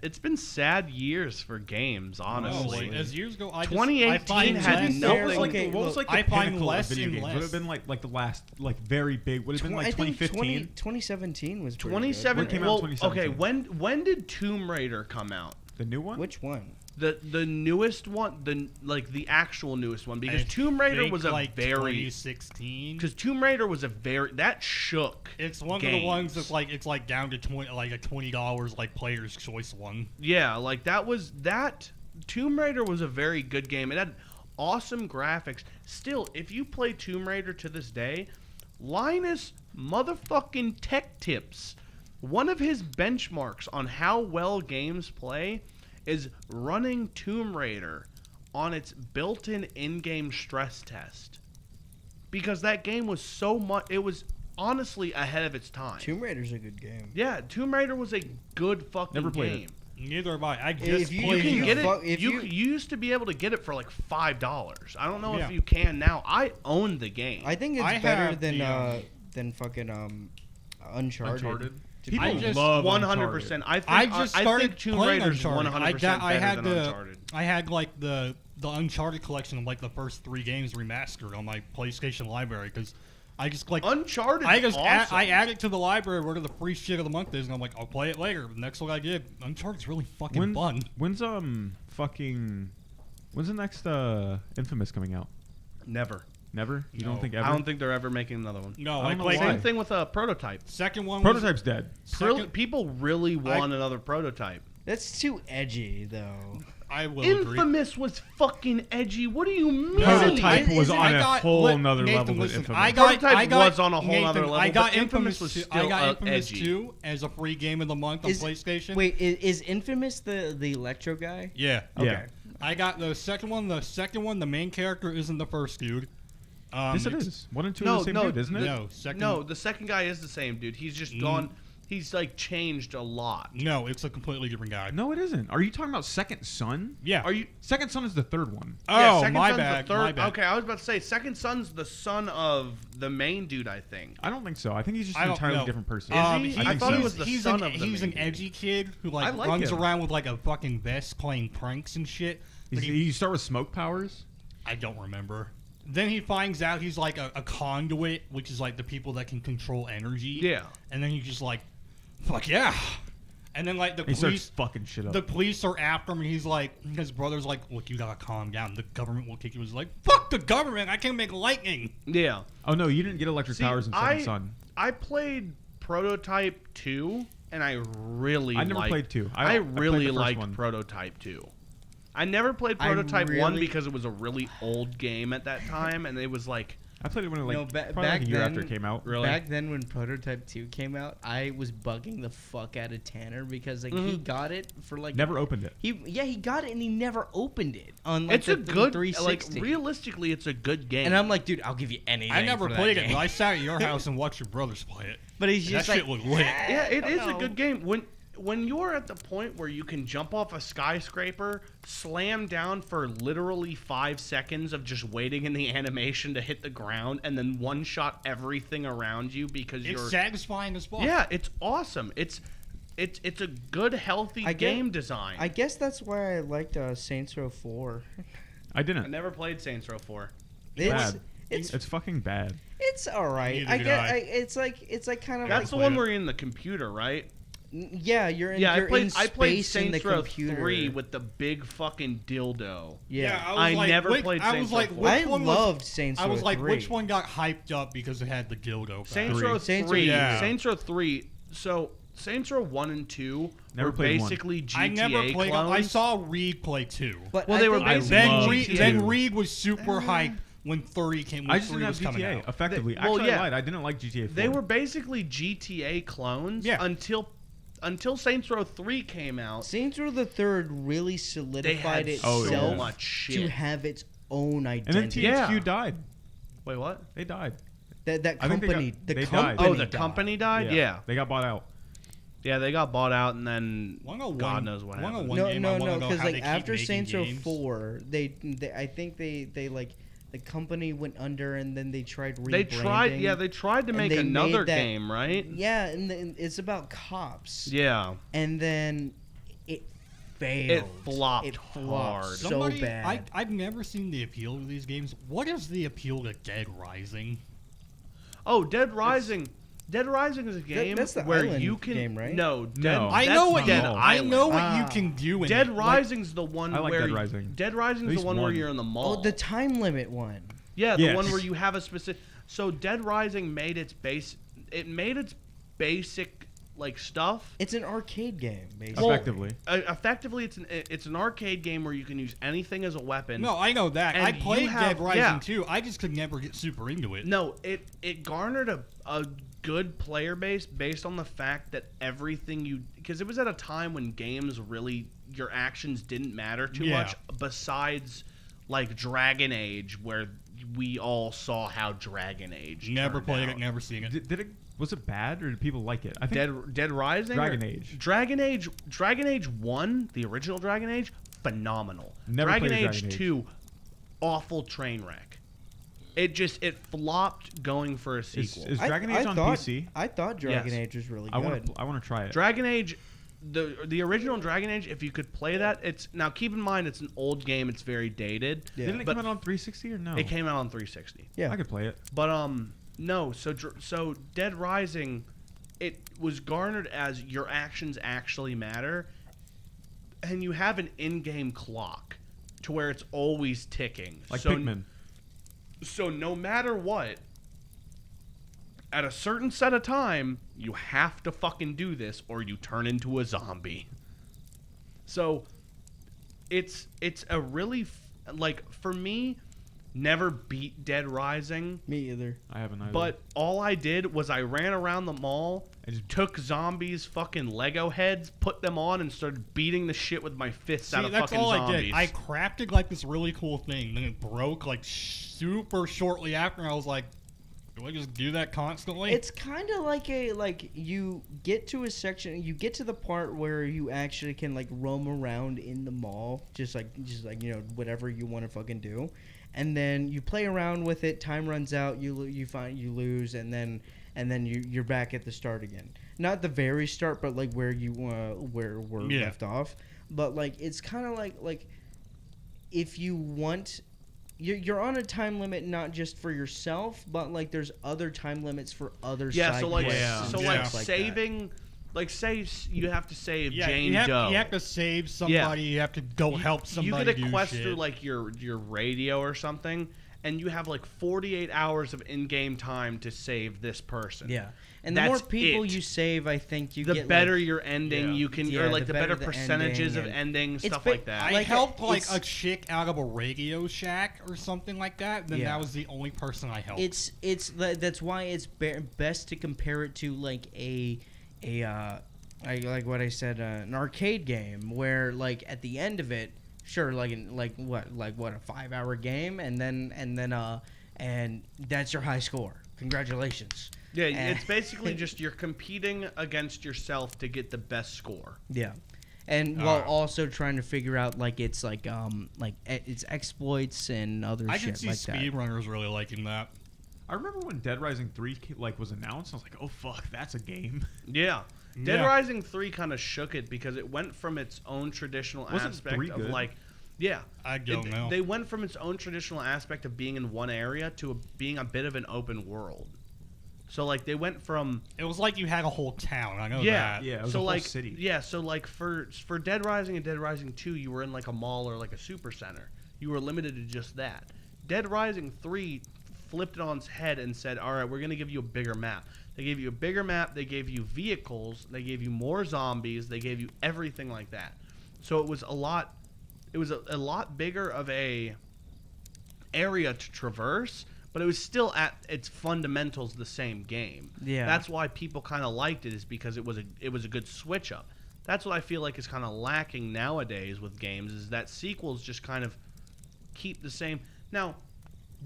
it's been sad years for games, No, honestly. like, as years go, I 2018 find had less- no- What was like, Okay, what was look, like the I find pinnacle less of video and games? less. Would have been like the last very big. Would have been like 2015. 2017 was pretty 2017. What came out in Well, 2017? okay, when did Tomb Raider come out? The new one. good. Which one? The newest one, the actual newest one, because Tomb Raider was a like very 2016. because Tomb Raider was a very that shook. It's one of the ones that's like it's like down to $20 like player's choice one. Yeah, like that Tomb Raider was a very good game. It had awesome graphics. Still, if you play Tomb Raider to this day, Linus motherfucking Tech Tips, one of his benchmarks on how well games play is running Tomb Raider on its built-in in-game stress test. Because that game was it was honestly ahead of its time. Tomb Raider's a good game. Yeah, Tomb Raider was a good fucking Never played game. it. Neither have I. I just If you- You played can you get fuck- it. if You you- used to be able to get it for like $5. I don't know Yeah. if you can now. I own the game. I think it's I better have than fucking Uncharted. Uncharted. To People I be- just- love 100%. I think I just started think Tomb playing Raider's Uncharted. 100% I better had than the Uncharted. I had like the Uncharted collection of like the first 3 games remastered on my PlayStation library because I just like Uncharted. I just awesome. I add it to the library where the free shit of the month is, and I'm like, I'll play it later. The next one I did, Uncharted's really fucking fun. When's the next Infamous coming out? Never. Never? You No. don't think ever? I don't think they're ever making another one. No, I I don't know played why. Same thing with a prototype. second one. Prototype's dead. People really want another prototype. That's too edgy, though. I will agree. Infamous was fucking edgy. What do you mean? Prototype was Isn't- on I a got- whole li- nother Nathan, level than listen, Infamous. Prototype was on a whole Nathan, other level, I got but Infamous was I still got Infamous edgy. 2 as a free game of the month on PlayStation. Wait, is Infamous the Electro guy? Yeah. Yeah. I got the second one. The second one, the main character isn't the first dude. Yes, it it's- is. 1 and 2 No, are the same no, dude, isn't it? No, second. No, the second guy is the same dude. He's just gone. He's like changed a lot. No, it's a completely different guy. No, it isn't. Are you talking about Second Son? Yeah. Are you? Second Son is the third one. Oh, Second my Son's bad. The third, My bad. Okay, I was about to say Second Son's the son of the main dude. I think. I don't think so. I think he's just I an don't entirely know. different person. Is he? I I think thought so. he was the he's son an, of the He's main an edgy kid who I like like runs him. around with like a fucking vest playing pranks and shit. But You start with smoke powers? I don't remember. Then he finds out he's like a conduit, which is like the people that can control energy. Yeah. And then he's just like, fuck yeah. And then like the He starts police, fucking shit up. the police are after him, and he's like, his brother's like, look, you gotta calm down. The government will kick you. He's like, fuck the government. I can make lightning. Yeah. Oh, no, you didn't get electric See, powers in Second Son. I played Prototype 2, and I really I never liked, played 2. I played really the first liked one. Prototype 2. I never played I Prototype 1 really- because it was a really old game at that time, and it was like, I played it when it No, probably back like a year then- after it came out. really? Back then, when Prototype 2 came out, I was bugging the fuck out of Tanner because like he got it for like Never opened it. he got it and he never opened it on like It's a the good, 360. like, realistically, it's a good game. and I'm like, dude, I'll give you anything. I never for that played it, game. but I sat at your house and watched your brothers play it. But he's That just like, shit was lit. Yeah, it I is don't a know. good game. When you're at the point where you can jump off a skyscraper, slam down for literally 5 seconds of just waiting in the animation to hit the ground, and then one shot everything around you because It's you're satisfying as fuck. yeah, it's awesome. It's a good, healthy I get- game design. I guess that's why I liked Saints Row 4. I I didn't. never played Saints Row 4. It's Bad. it's It's fucking bad. it's all right. Neither I did get. I. It's like kind of That's like the one where you're in the computer, right? yeah, you're in Yeah, you're in I played space in the Saints Row computer. 3 with the big fucking dildo. Yeah, I never played I Saints was like, Row 4. which I one loved Saints I Row was like, 3. which one got hyped up because it had the dildo? Saints Three. Row Saints 3. Row- Yeah. Saints Row 3. So Saints Row 1 and 2 Never were played one. basically GTA I never played. clones. I saw Reed play 2. But Well, I they were think- basically Then love Reed, GTA. then Reed was super hyped when 3 came. When I just 3 didn't was have coming GTA. out. Effectively. Well, Actually, yeah. I lied. I didn't like GTA 4. They were basically GTA clones Yeah. until until Saints Row 3 came out, Saints Row the Third really they solidified had itself so much shit. to have its own And then identity. THQ died. Wait, what? They died. That I think they company, got- the they company. died. Oh, the died. company died? Yeah. They got bought out. Yeah, they got bought out, and then Wanna know God one- knows what wanna know happened. one No, game no, I wanna no, know because how like they keep after making Saints Row games. 4, they I think they like the company went under and then they tried rebranding. They tried to and make they another made that- game, right? Yeah, and then it's about cops. Yeah. And then it failed. It flopped It flopped hard. so Somebody, bad. I've never seen the appeal to these games. What is the appeal to Dead Rising? Oh, Dead Rising. Dead Rising is a game that's the where island you can game, right? No, No. I that's know what Dead you, Island. I know what Ah. you can do in Dead it. Rising's the one I like where Dead Rising. Dead Rising's At the least one where one. you're in the mall. Oh, the time limit one. Yeah, the Yes. one where you have a specific. So Dead Rising made its base. It made its basic like stuff. It's an arcade game, basically. Well, Effectively. Effectively, it's an arcade game where you can use anything as a weapon. No, I know that. And I you played have- Dead Rising yeah. too. I just could never get super into it. No, it garnered a good player base based on the fact that everything you because it was at a time when games really your actions didn't matter too Yeah. much besides like Dragon Age where we all saw how Dragon Age Never turned played out. it, never seen it. Did it? Was it bad or did people like it? I think Dead Rising Dragon Age. Dragon Age 1, the original Dragon Age, phenomenal. Never Dragon played Age Dragon Age. 2, awful train wreck. It flopped going for a sequel. Is Dragon Age on PC? I thought Dragon Yes. Age was really I good. want to try it. Dragon Age, the original Dragon Age, if you could play that, it's now keep in mind it's an old game, it's very dated. Yeah. Didn't it but come out on 360 or no? It came out on 360. Yeah. I could play it. But no, so Dead Rising, it was garnered as your actions actually matter, and you have an in-game clock to where it's always ticking. Like so, Pikmin. So no matter what, at a certain set of time, you have to fucking do this or you turn into a zombie. So it's a really like for me, never beat Dead Rising, Me either. I haven't either. but all I did was I ran around the mall, I just- took zombies' fucking Lego heads, put them on, and started beating the shit with my fists out See, of that's fucking all zombies. I did. I crafted like this really cool thing, then it broke like super shortly after. And I was like, do I just do that constantly? It's kind of like you get to a section, you get to the part where you actually can like roam around in the mall, just like whatever you want to fucking do, and then you play around with it. Time runs out, you lose, and then you're back at the start again. Not the very start, but like where you where we're left off. But like it's kind of like if you want. You're on a time limit not just for yourself, but like there's other time limits for other yeah, side so like quests and like stuff like that. saving, like say you have to save Jane you have, Doe. You have to save somebody. You have to go help somebody. You get a do quest shit. through like your radio or something, and you have like 48 hours of in-game time to save this person. Yeah, and the more That's people it. you save, I think you The get better like, your ending, Yeah. you can, Yeah, or like the the better better the percentages of ending ending, It's stuff ba- like that. I like, helped like it's- a chick out of a Radio Shack or something like that. Then Yeah. that was the only person I helped. that's why it's best to compare it to like like what I said, an arcade game where like at the end of it, sure, like what a 5-hour game, and that's your high score. Congratulations. Yeah, And- it's basically just you're competing against yourself to get the best score. Yeah, and while also trying to figure out like it's it's exploits and other I shit can see like that. speedrunners really liking that. I remember when Dead Rising 3 was announced. I was like, oh fuck, that's a game. Yeah. Dead Yeah. Rising 3 kind of shook it because it went from its own traditional Wasn't aspect 3 of good? like, yeah. I don't know. They went from its own traditional aspect of being in one area to being a bit of an open world. So like they went from It was like you had a whole town. I know yeah that. Yeah, it was so a whole like city. yeah so like for Dead Rising and Dead Rising 2 you were in like a mall or like a super center. You were limited to just that. Dead Rising 3 flipped it on its head and said, all right, we're going to give you a bigger map. They gave you a bigger map, they gave you vehicles, they gave you more zombies, they gave you everything like that. So it was a lot bigger of a area to traverse, but it was still at its fundamentals the same game. Yeah. That's why people kind of liked it, is because it was a good switch up. That's what I feel like is kind of lacking nowadays with games, is that sequels just kind of keep the same. Now,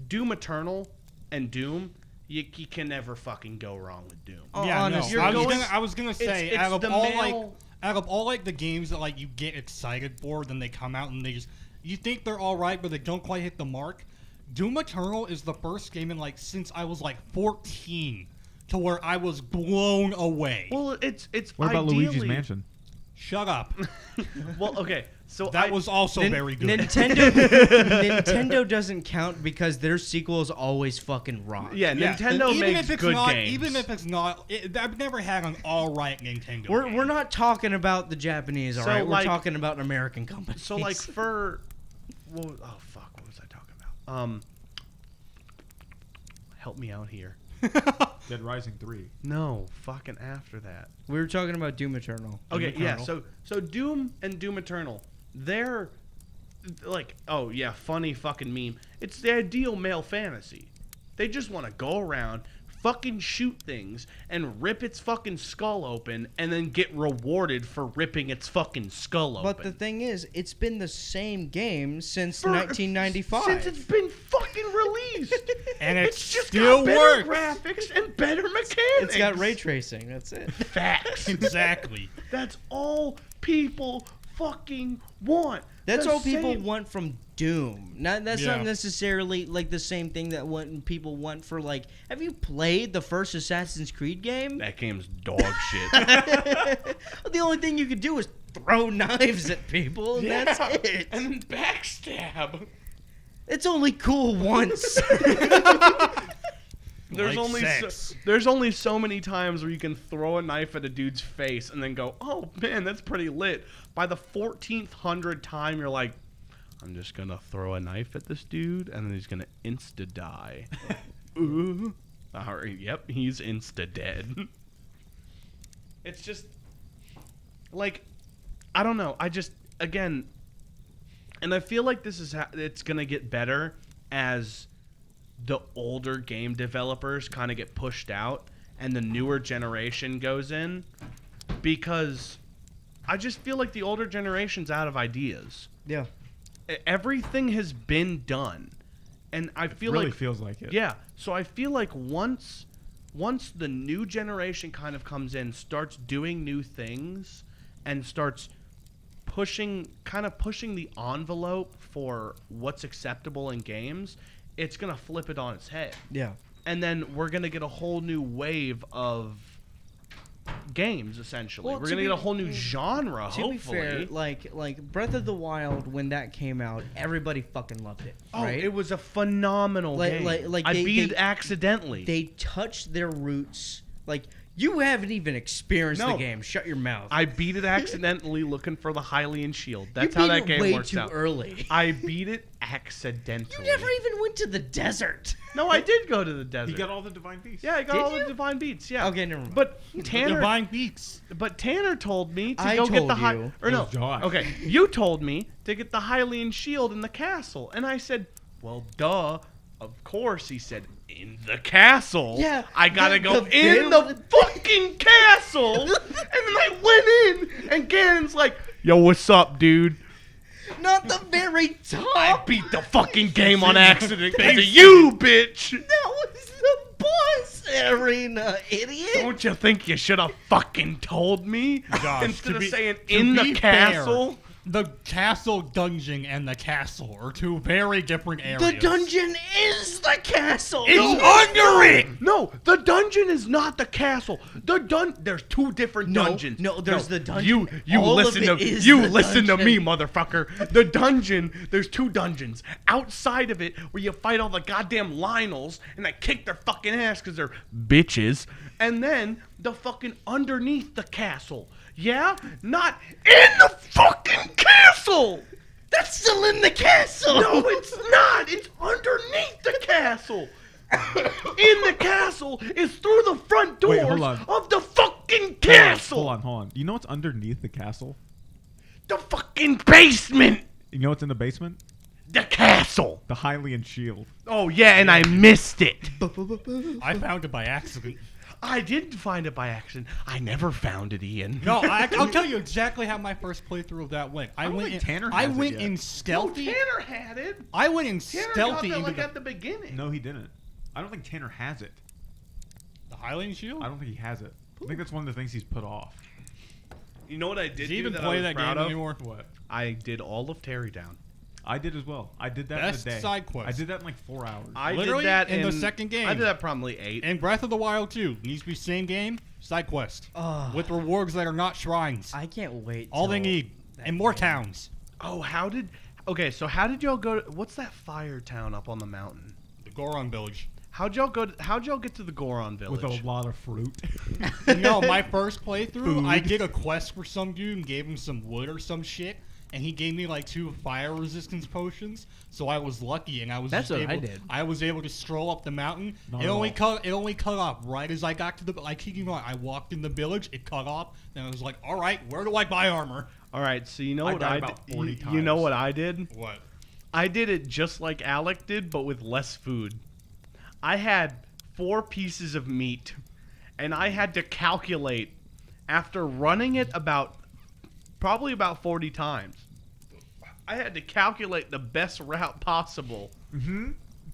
Doom Eternal and Doom, you can never fucking go wrong with Doom. Oh, Yeah, honestly, no. You're I was gonna say, it's out the of all male- the games that like you get excited for, then they come out and you think they're all right, but they don't quite hit the mark. Doom Eternal is the first game in like since I was like 14 to where I was blown away. Well, it's What about ideally, Luigi's Mansion? Shut up. Well, okay, so That was also very good. Nintendo doesn't count because their sequels always fucking rock. yeah, Yeah, Nintendo even makes if it's good not, games. Even if it's not, I've never had an all right Nintendo. We're game. not talking about the Japanese, all So, right? We're like- talking about an American company. So like for, what was I talking about? Help me out here. Dead Rising 3. No, fucking after that. we were talking about Doom Eternal. Okay, Doom yeah. Eternal. So Doom and Doom Eternal, they're like, oh yeah, funny fucking meme. It's the ideal male fantasy. They just want to go around, fucking shoot things, and rip its fucking skull open, and then get rewarded for ripping its fucking skull open. But the thing is, it's been the same game since For- 1995. Since it's been fucking released. And it's just still got better works. graphics and better mechanics. It's got ray tracing. That's it. Facts. Exactly. That's all people fucking want. That's The all people same- want from Doom. That's Yeah. not necessarily like the same thing that what people want for like. Have you played the first Assassin's Creed game? That game's dog shit. The only thing you could do is throw knives at people, and that's it. And then backstab. It's only cool once. There's Like only sex. there's only so many times where you can throw a knife at a dude's face and then go, "Oh man, that's pretty lit." By the 14th time, you're like, "I'm just gonna throw a knife at this dude, and then he's gonna insta die." Ooh, all right, yep, he's insta dead. It's just like, I don't know. I just again, and I feel like this is it's gonna get better as the older game developers kind of get pushed out and the newer generation goes in, because I just feel like the older generation's out of ideas. Yeah. Everything has been done, and I feel Really like feels like it. yeah. So I feel like once the new generation kind of comes in, starts doing new things, and starts pushing the envelope for what's acceptable in games, it's gonna flip it on its head, Yeah. and then we're gonna get a whole new wave of games. Essentially, Well, we're to gonna be- get a whole new genre. To hopefully, be fair, like Breath of the Wild, when that came out, everybody fucking loved it. oh, right? it was a phenomenal Like- game. like I they- beat they- it accidentally. They touched their roots. Like, you haven't even experienced the No. game. Shut your mouth. I beat it accidentally looking for the Hylian shield. That's you how beat that it game way works too out. early. I beat it accidentally. You never even went to the desert. No, I did go to the desert. He got all the divine beasts. yeah, I got Did all you? the divine beats. Yeah. Okay, never mind. But The Tanner, Divine Beaks. Tanner told me to I go get told the you. or It no. was Josh. Okay, you told me to get the Hylian shield in the castle, and I said, "Well, duh." Of course, he said, "In the castle." Yeah, I gotta the- go the in very- the fucking castle. And then I went in, and Ganon's like, "Yo, what's up, dude? Not the very I top. beat the fucking game on accident because of you, bitch. That was the boss arena, idiot. Don't you think you should have fucking told me Josh, instead to of be- saying to in the be fair, castle?" The castle dungeon and the castle are two very different areas. The dungeon is the castle. It's No. under it. No, the dungeon is not the castle. There's two different No, dungeons. no, there's the dungeon. You All of listen it to is you the listen to me, dungeon. motherfucker. The dungeon. There's two dungeons outside of it where you fight all the goddamn Lionels and I kick their fucking ass because they're bitches. And then the fucking underneath the castle. Yeah, not in the fucking castle. That's still in the castle. No, it's not. It's underneath the castle. In the castle is through the front doors Wait, hold on. of the fucking castle. Hold on. You know what's underneath the castle? The fucking basement. You know what's in the basement? The castle. The Hylian shield. Oh yeah, and I missed it. I found it by accident. I didn't find it by accident. I never found it, Ian. No, I'll tell you exactly how my first playthrough of that went. I don't went think in, Tanner I has it went yet. in No, stealthy. Tanner had it. I went in Tanner stealthy got that into like the, at the beginning. No, he didn't. I don't think Tanner has it. the Hylian shield. I don't think he has it. I think that's one of the things he's put off. You know what I did Did he do even that play I was that proud game of? anymore? What? I did all of Terry Down. I did as well. I did that Best in a day. side quest. I did that in like 4 hours. I Literally did that in the second game. I did that probably 8. And Breath of the Wild 2 needs to be same game, side quest, Ugh. with rewards that are not shrines. I can't wait. All they till need, that and more game. towns. Oh, so how did y'all go? What's that fire town up on the mountain? The Goron village. How'd y'all get to the Goron village? with a lot of fruit. No, my first playthrough, I Food. did a quest for some dude and gave him some wood or some shit, and he gave me like 2 fire resistance potions. So I was lucky, and I was. That's just what I able, did. I was able to stroll up the mountain. Not It at only all. cut off right as I got to the like. You know, I walked in the village. It cut off. Then I was like, all right, where do I buy armor? All right, so you know I what died I about did? 40 You know times. what I did? What? I did it just like Alec did, but with less food. I had 4 pieces of meat, and I had to calculate after running it probably about 40 times. I had to calculate the best route possible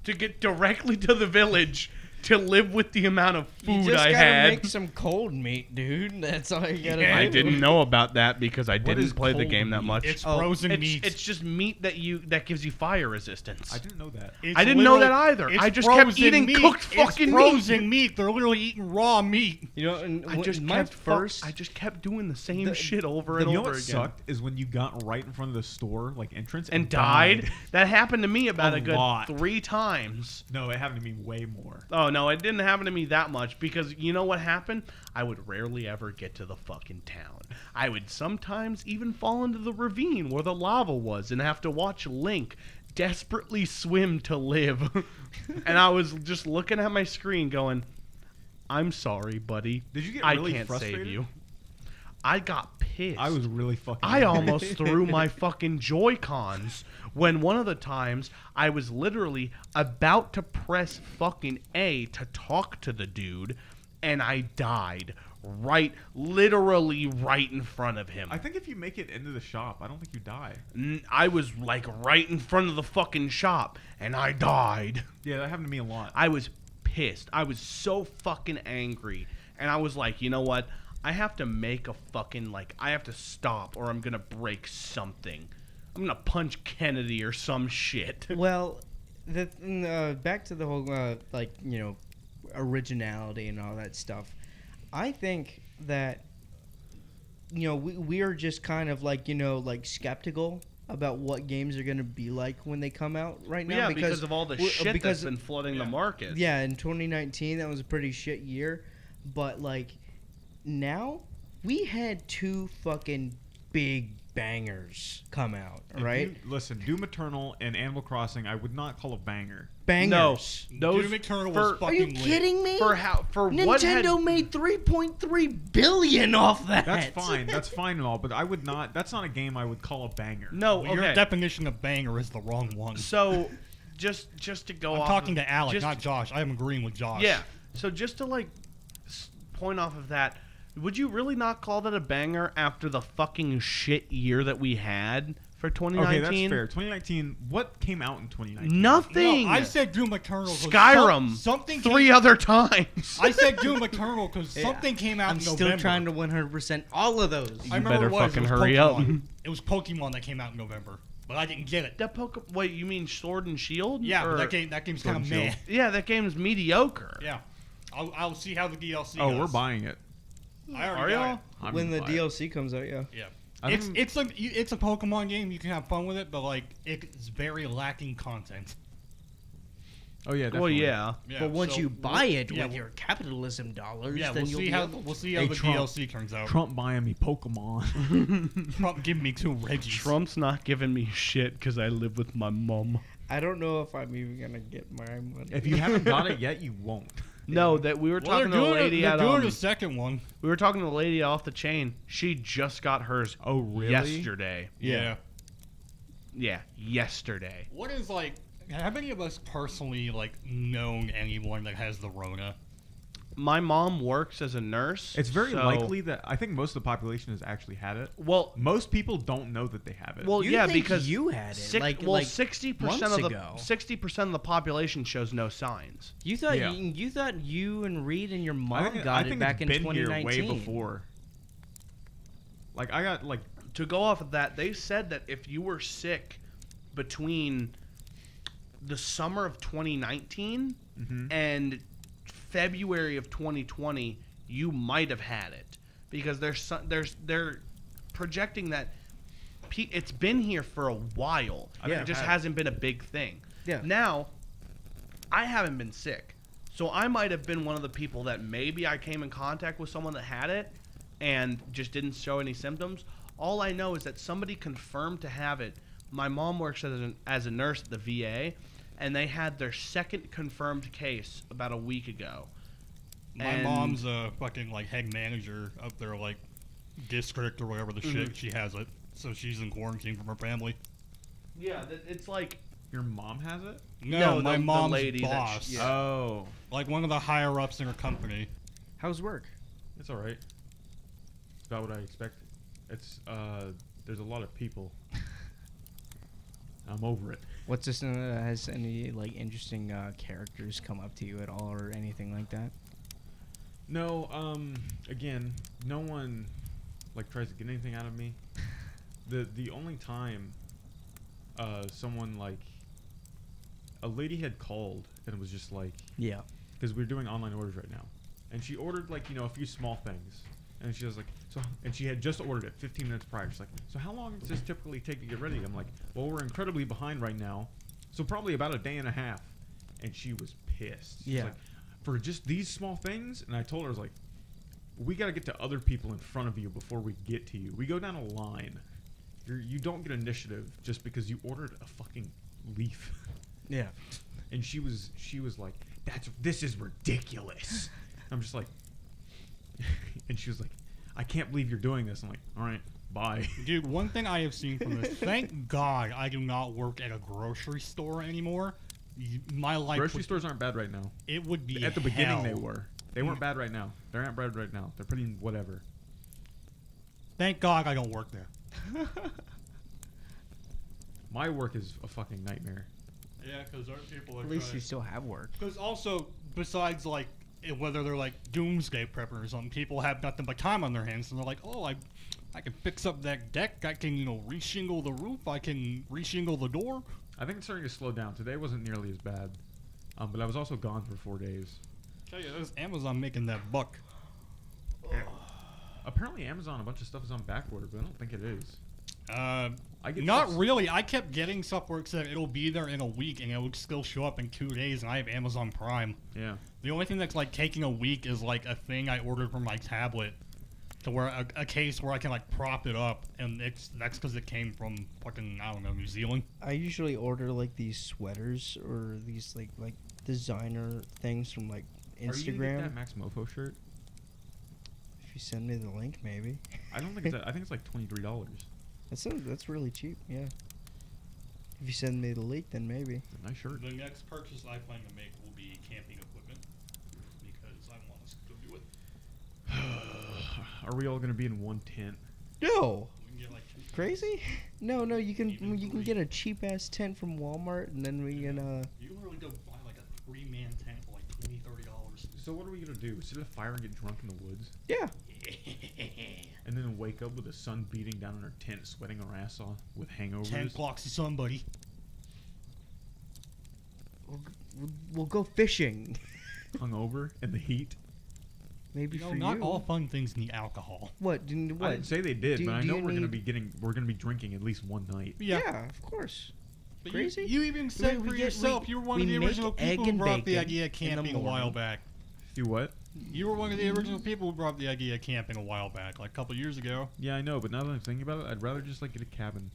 to get directly to the village to live with the amount of You food just I gotta had. make some cold meat, dude. That's all you gotta do. I didn't know about that because I is didn't play the cold game that meat? much. It's Oh, frozen meat. It's just meat that gives you fire resistance. I didn't know that. It's I didn't know that literally- either. it's I just kept frozen eating meat. cooked It's fucking frozen meat. They're literally eating raw meat. You know, and I just my kept first. I just kept doing the same The- shit over You and know over what again. sucked is when you got right in front of the store like entrance And died. That happened to me about A a good lot. 3 times. No, it happened to me way more. Oh no, it didn't happen to me that much because you know what happened? I would rarely ever get to the fucking town. I would sometimes even fall into the ravine where the lava was and have to watch Link desperately swim to live. And I was just looking at my screen going, I'm sorry, buddy. Did you get I really can't frustrated? save you. I got pissed. I was really fucking. I angry. almost threw my fucking Joy-Cons when one of the times I was literally about to press fucking A to talk to the dude and I died literally right in front of him. I think if you make it into the shop, I don't think you die. I was like right in front of the fucking shop and I died. Yeah, that happened to me a lot. I was pissed. I was so fucking angry. And I was like, you know what? I have to make a fucking, I have to stop or I'm going to break something. I'm going to punch Kennedy or some shit. Well, back to the whole originality and all that stuff. I think that we are just kind of skeptical about what games are going to be like when they come out right now. Yeah, because of all the shit that's been flooding the market. Yeah, in 2019, that was a pretty shit year. But, now, we had 2 fucking big bangers come out, right? Listen, Doom Eternal and Animal Crossing, I would not call a banger. Bangers. No, those Doom Eternal was Are you fucking lit. kidding me? for what had, Nintendo made $3.3 billion off that. That's fine. That's fine and all, but I would not. That's not a game I would call a banger. No, Well, okay. Your definition of banger is the wrong one. So, just to go I'm off talking of, to Alec, just- not Josh. I am agreeing with Josh. Yeah. So just to point off of that, would you really not call that a banger after the fucking shit year that we had for 2019? Okay, that's fair. 2019. What came out in 2019? Nothing. No, I said Doom Eternal. 'cause Skyrim. Something 3 other times. I said Doom Eternal because something came out I'm in still November. trying to 100% all of those. I remember better it was. fucking It was hurry up. Pokemon. It was Pokemon that came out in November, but I didn't get it. That Wait, you mean Sword and Shield? Yeah, Or- but that game's Sword kind of and meh. Shield. Yeah, that game's mediocre. Yeah, I'll see how the DLC. Oh, goes. we're buying it. I Are already got y'all? it. I'm When the gonna buy it. DLC comes out, yeah. Yeah. I think- It's a Pokemon game. You can have fun with it, but it's very lacking content. Oh yeah. Well, Definitely. yeah. Yeah, But once so you buy it yeah, with your capitalism dollars, yeah, then we'll you'll see be how able the Hey, Trump. DLC turns out. Trump buying me Pokemon. Trump give me 2 Reggies. Trump's not giving me shit because I live with my mom. I don't know if I'm even gonna get my money. if you haven't got it yet, you won't. No, that we were Well, talking to the lady they're at doing the second one. we were talking to the lady off the chain. She just got hers Oh really? yesterday. Yeah. Yeah, yesterday. What is like? Have any of us personally like known anyone that has the Rona? My mom works as a nurse. It's very so- likely that I think most of the population has actually had it. Well, Most people don't know that they have it. well, You yeah, think because you had it, like 60% months of the ago. 60% of the population shows no signs. You thought Yeah. you thought you and Reed and your I mom think, got I think it back it's in been here 2019. way before. Like I got like To go off of that, they said that if you were sick between the summer of 2019 and February of 2020, you might have had it because they're projecting that it's been here for a while. Yeah. It just hasn't been a big thing. Yeah. Now, I haven't been sick, so I might have been one of the people that maybe I came in contact with someone that had it and just didn't show any symptoms. All I know is that somebody confirmed to have it. My mom works as a nurse at the VA, and they had their second confirmed case about a week ago. My mom's a fucking like head manager up there, like district or whatever the shit. She has it, so she's in quarantine from her family. Yeah, it's like your mom has it. No, my the mom's lady that boss, yeah. Oh, like one of the higher ups in her company. How's work? it's all right. It's about what I expected. It's there's a lot of people. I'm over it. What's this? Has any like interesting characters come up to you at all, or anything like that? No, again, no one like tries to get anything out of me. The only time someone like a lady had called and was just like, Yeah. because we're doing online orders right now, and she ordered like a few small things, and she was like, so, and she had just ordered it 15 minutes prior. She's like, so how long does this typically take to get ready? I'm like, well, we're incredibly behind right now, so probably about a day and a half. And she was pissed. She's Yeah. like, for just these small things? And I told her, I was like, we got to get to other people in front of you before we get to you. We go down a line. You don't get initiative just because you ordered a fucking leaf. Yeah. And she was like, this is ridiculous. I'm just like, and she was like, I can't believe you're doing this. I'm like, all right, bye. Dude, one thing I have seen from this, thank God I do not work at a grocery store anymore. My life Grocery stores aren't bad right now. it would be At the beginning, they hell. were. They weren't bad right now. They aren't bad right now. They're pretty whatever. Thank God I don't work there. My work is a fucking nightmare. Yeah, because there are people At least you still have work. Because also, besides like whether they're like doomsday preppers or something, people have nothing but time on their hands, and they're like, oh, I can fix up that deck. I can reshingle the roof. I can reshingle the door. I think it's starting to slow down. Today wasn't nearly as bad, but I was also gone for 4 days. Tell you, there's Amazon making that buck. Apparently, Amazon, a bunch of stuff is on back order, but I don't think it is. I get Not stuff- really. I kept getting stuff where it said it'll be there in a week, and it would still show up in 2 days, and I have Amazon Prime. Yeah. The only thing that's like taking a week is like a thing I ordered for my tablet, to where a case where I can like prop it up, and that's because it came from fucking, I don't know, New Zealand. I usually order like these sweaters or these like designer things from like Are you gonna get Instagram. that Max Mofo shirt? If you send me the link, maybe. I don't think it's that. I think it's like $23. That's really cheap. Yeah. If you send me the link, then maybe. It's a nice shirt. The next purchase I plan to make will be camping equipment, because I want us to go do it. Are we all gonna be in one tent? No. We can get like 2 Crazy? No, you can Even you can get a cheap ass tent from Walmart, and then we can You can literally go buy like a 3-man tent for like $20-$30. So what are we gonna do? Sit at a fire and get drunk in the woods, yeah. and then wake up with the sun beating down on our tent, sweating our ass off with hangovers? 10 clocks to somebody. We'll go fishing. Hungover in the heat. Maybe for Not you. all fun things need alcohol. What? I didn't say they did, Do- but I do know you we're gonna need- be drinking at least one night. Yeah, of course. But Crazy? You even said We for get- yourself, we- you were one we of the make original egg people who and brought up the bacon idea of in the camping a while morning. back. Do what? You were one of the original people who brought up the idea of camping a while back, like a couple years ago. Yeah, I know, but now that I'm thinking about it, I'd rather just like get a cabin.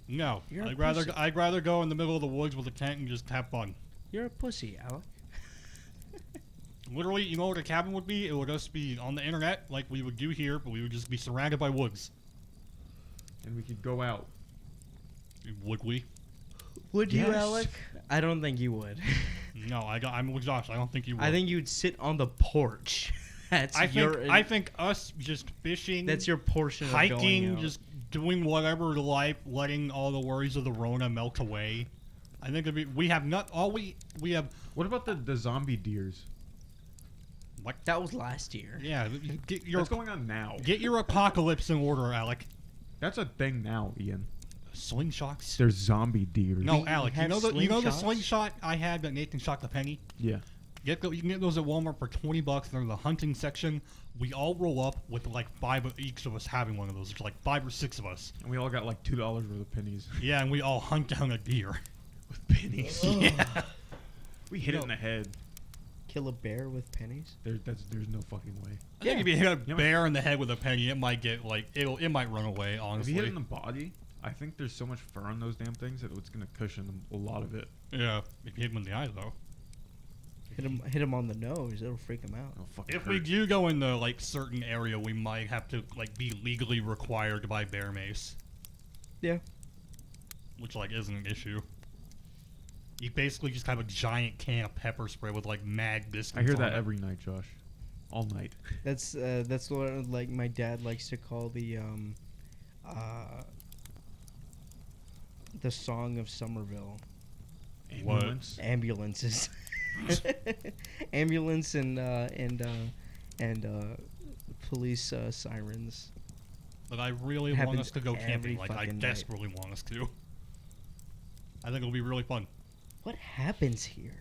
No, You're a I'd rather pussy. I'd rather go in the middle of the woods with a tent and just have fun. You're a pussy, Alec. Literally, you know what a cabin would be? It would just be on the internet, like we would do here, but we would just be surrounded by woods. And we could go out. Would we? Would you, Yes. Alec? I don't think you would. No, I'm with Josh. I don't think you would. I think you'd sit on the porch. I think us just fishing, that's your portion of hiking, going out. just doing whatever to life, letting all the worries of the Rona melt away. I think we have not all we have. What about the zombie deers? What? That was last year. Yeah, get your What's going on now? get your apocalypse in order, Alec. That's a thing now, Ian. Slingshots. There's zombie deers. No, We Alec. You have know the slingshots? slingshot I had that Nathan shot the penny. Yeah. You can get those at Walmart for $20. They're in the hunting section. We all roll up with like 5 of each of us having one of those. There's like 5 or 6 of us. And we all got like $2 worth of pennies. Yeah, and we all hunt down a deer. With pennies. Yeah. We hit it in the head. Kill a bear with pennies? There's no fucking way. I think if you hit a Yeah. bear in the head with a penny, it might get like it might run away. If Honestly. you hit it in the body, I think there's so much fur on those damn things that it's gonna cushion them a lot of it. Yeah. If you hit him in the eye though. Hit him on the nose. It'll freak him out. It'll fucking If hurt. we do go in the like certain area, we might have to like be legally required to buy bear mace. Yeah. Which like isn't an issue. You basically just have a giant can of pepper spray with like mad distance. I hear on that it. every night, Josh. All night. That's what like my dad likes to call the Song of Somerville. What? Ambulance. Ambulances. Ambulance and police sirens. But I really want Happens us to go every camping. Like I fucking night. desperately want us to. I think it'll be really fun. What happens here?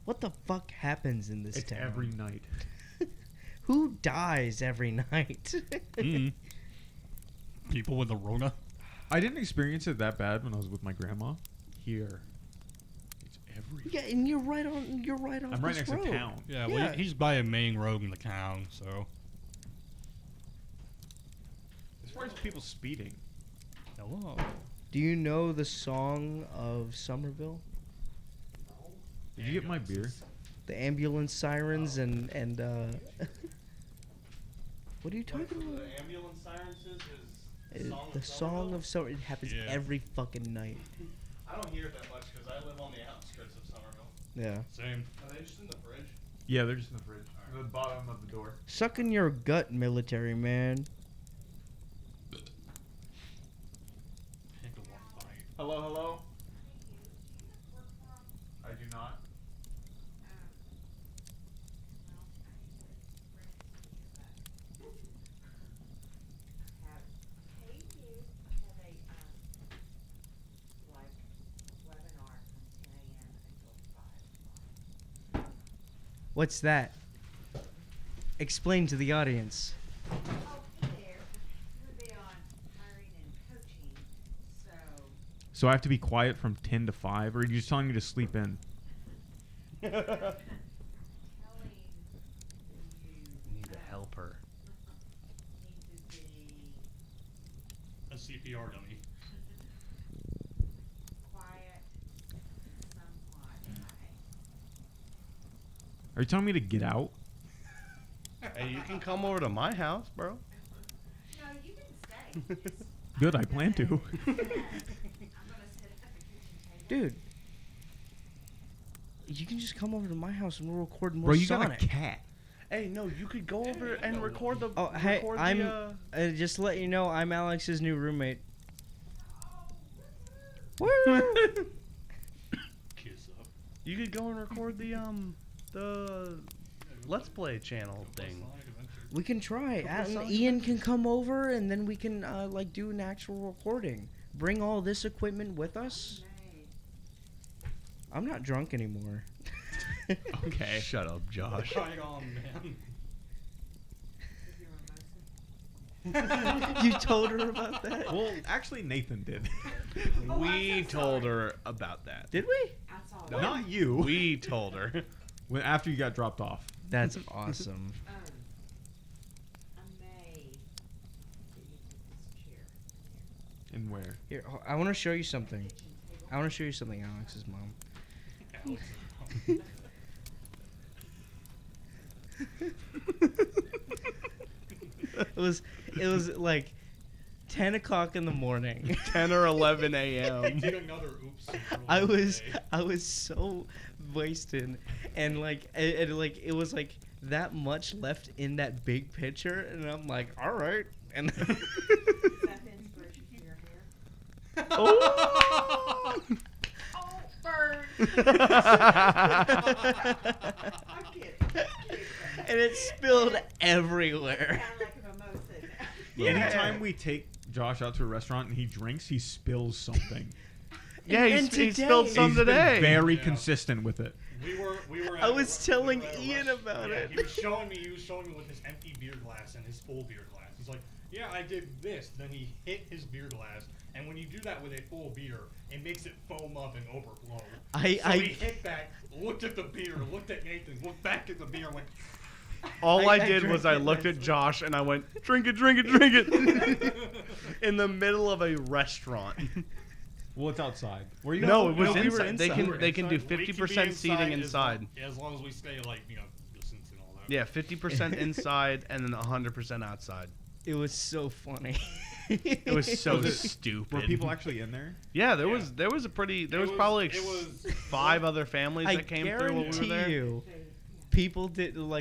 What the fuck happens in this It's town? every night. Who dies every night? Mm. People with the Rona. I didn't experience it that bad when I was with my grandma. Here, it's every. Yeah, and you're right on. I'm right this next road. to town. Yeah, Yeah. well, he's by a main road in the town, so. As far as people speeding, Hello. Do you know the Song of Somerville? did you get my beer? The ambulance sirens and what are you talking about? ambulance sirens The Song of Somerville. It happens Yeah. every fucking night. I don't hear it that much because I live on the outskirts of Somerville. Yeah. Same. Are they just in the fridge? Yeah, they're just in the fridge. The bottom of the door. Sucking your gut, military man. Hello, hello. I do not. What's that? Explain to the audience. So I have to be quiet from 10 to 5, or are you just telling me to sleep in? We need to help her. A CPR dummy. Are you telling me to get out? Hey, you can come over to my house, bro. No, you can stay. Good, I plan to. I'm gonna set up the kitchen table. Dude. You can just come over to my house and we'll record more Bro, you Sonic. got a cat. Hey, no, you could go over and record the. Oh, hey, record I'm. the, Just to let you know, I'm Alex's new roommate. Woo! Kiss up. You could go and record the Let's Play channel thing. We can try. Couple of And Sonic Ian can come over, and then we can like do an actual recording. Bring all this equipment with us. I'm not drunk anymore. Okay. Shut up, Josh. Right on, man. You told her about that? Well, actually, Nathan did. We told her about that. Did we? That's all. Not you. We told her. When after you got dropped off. That's awesome. I may get you this chair. And where? Here, I want to show you something. I want to show you something, Alex's mom. it was like 10 o'clock in the morning. 10 or 11 a.m. Did another oops. I was so wasted, and it was like that much left in that big picture, and I'm like, all right, and Is that the inspiration for your hair? Oh! Oh, bird. I'm kidding. and it spilled everywhere. Sound like a mimosa. Anytime we take Josh out to a restaurant and he drinks, he spills something. Yeah, And he today- spilled some He's been today. very Yeah. consistent with it. We were. I was telling Ian about it. He was showing me with his empty beer glass and his full beer glass. He's like, "Yeah, I did this." Then he hit his beer glass, and when you do that with a full beer, it makes it foam up and overflow. So he hit back, looked at the beer, looked at Nathan, looked back at the beer, and went. All I I did drank was I it looked at myself. Josh and I went, drink it, drink it, drink it. In the middle of a restaurant. Well, it's outside. Where you No, guys- it was we were inside. They inside. can do We can be 50% seating inside. As long as we stay distance and all that. Yeah, 50% inside and then 100% outside. It was so funny. It was so Was it- stupid. Were people actually in there? Yeah, there Yeah. was It probably was- it was- 5 other families I that came through while we were guarantee there. you, people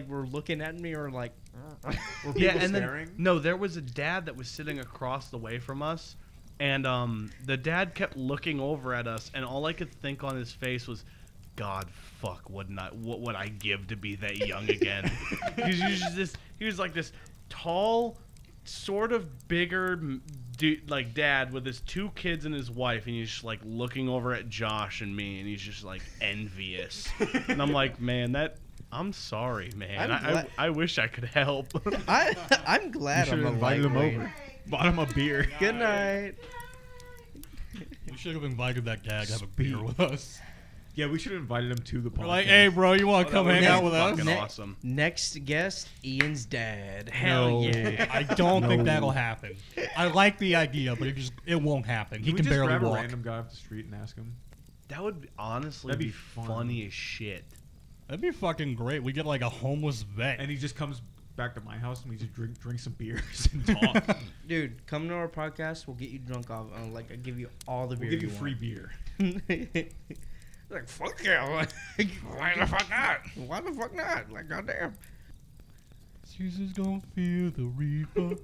were looking at me or like. Were people Yeah, and staring? then no, there was a dad that was sitting across the way from us, and the dad kept looking over at us, and all I could think on his face was, God, fuck, what would I give to be that young again? He was like this tall, sort of bigger dude, like dad with his 2 kids and his wife, and he's just like looking over at Josh and me, and he's just like envious, and I'm like, man, I'm sorry, man. I'm glad- I wish I could help. I'm You glad should I'm have a invited him lightweight. over. Bought him a beer. Good night. We should have invited that dad to have a Speed. beer with us. Yeah, we should have invited him to the podcast. We're like, hey, bro, you want to come hang out with us? fucking Ne- awesome. Next guest, Ian's dad. Hell No. yeah. I don't think No. that'll happen. I like the idea, but it won't happen. He Can we can just barely grab a walk. random guy off the street and ask him? That would honestly That'd be be fun. funny as shit. That'd be fucking great. We get like a homeless vet. And he just comes back to my house and we just drink some beers and talk. Dude, come to our podcast. We'll get you drunk off. I'll give you all the beer. We'll give you free beer. beer. Like fuck yeah! Why the fuck not? Why the fuck not? Like goddamn. Jesus gonna feel the reaper.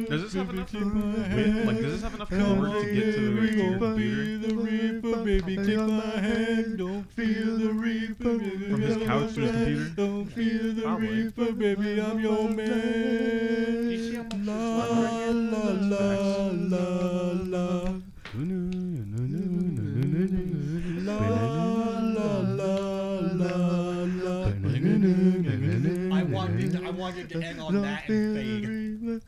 Does this have enough? Does this have enough cord to get to your computer? The reaper, baby, take my hand. Don't feel the reaper. From his couch to his computer? Don't feel the Probably. reaper, baby. I'm your man. Do you see how much La is left right la here? la la la. I wanted to end on that and fade.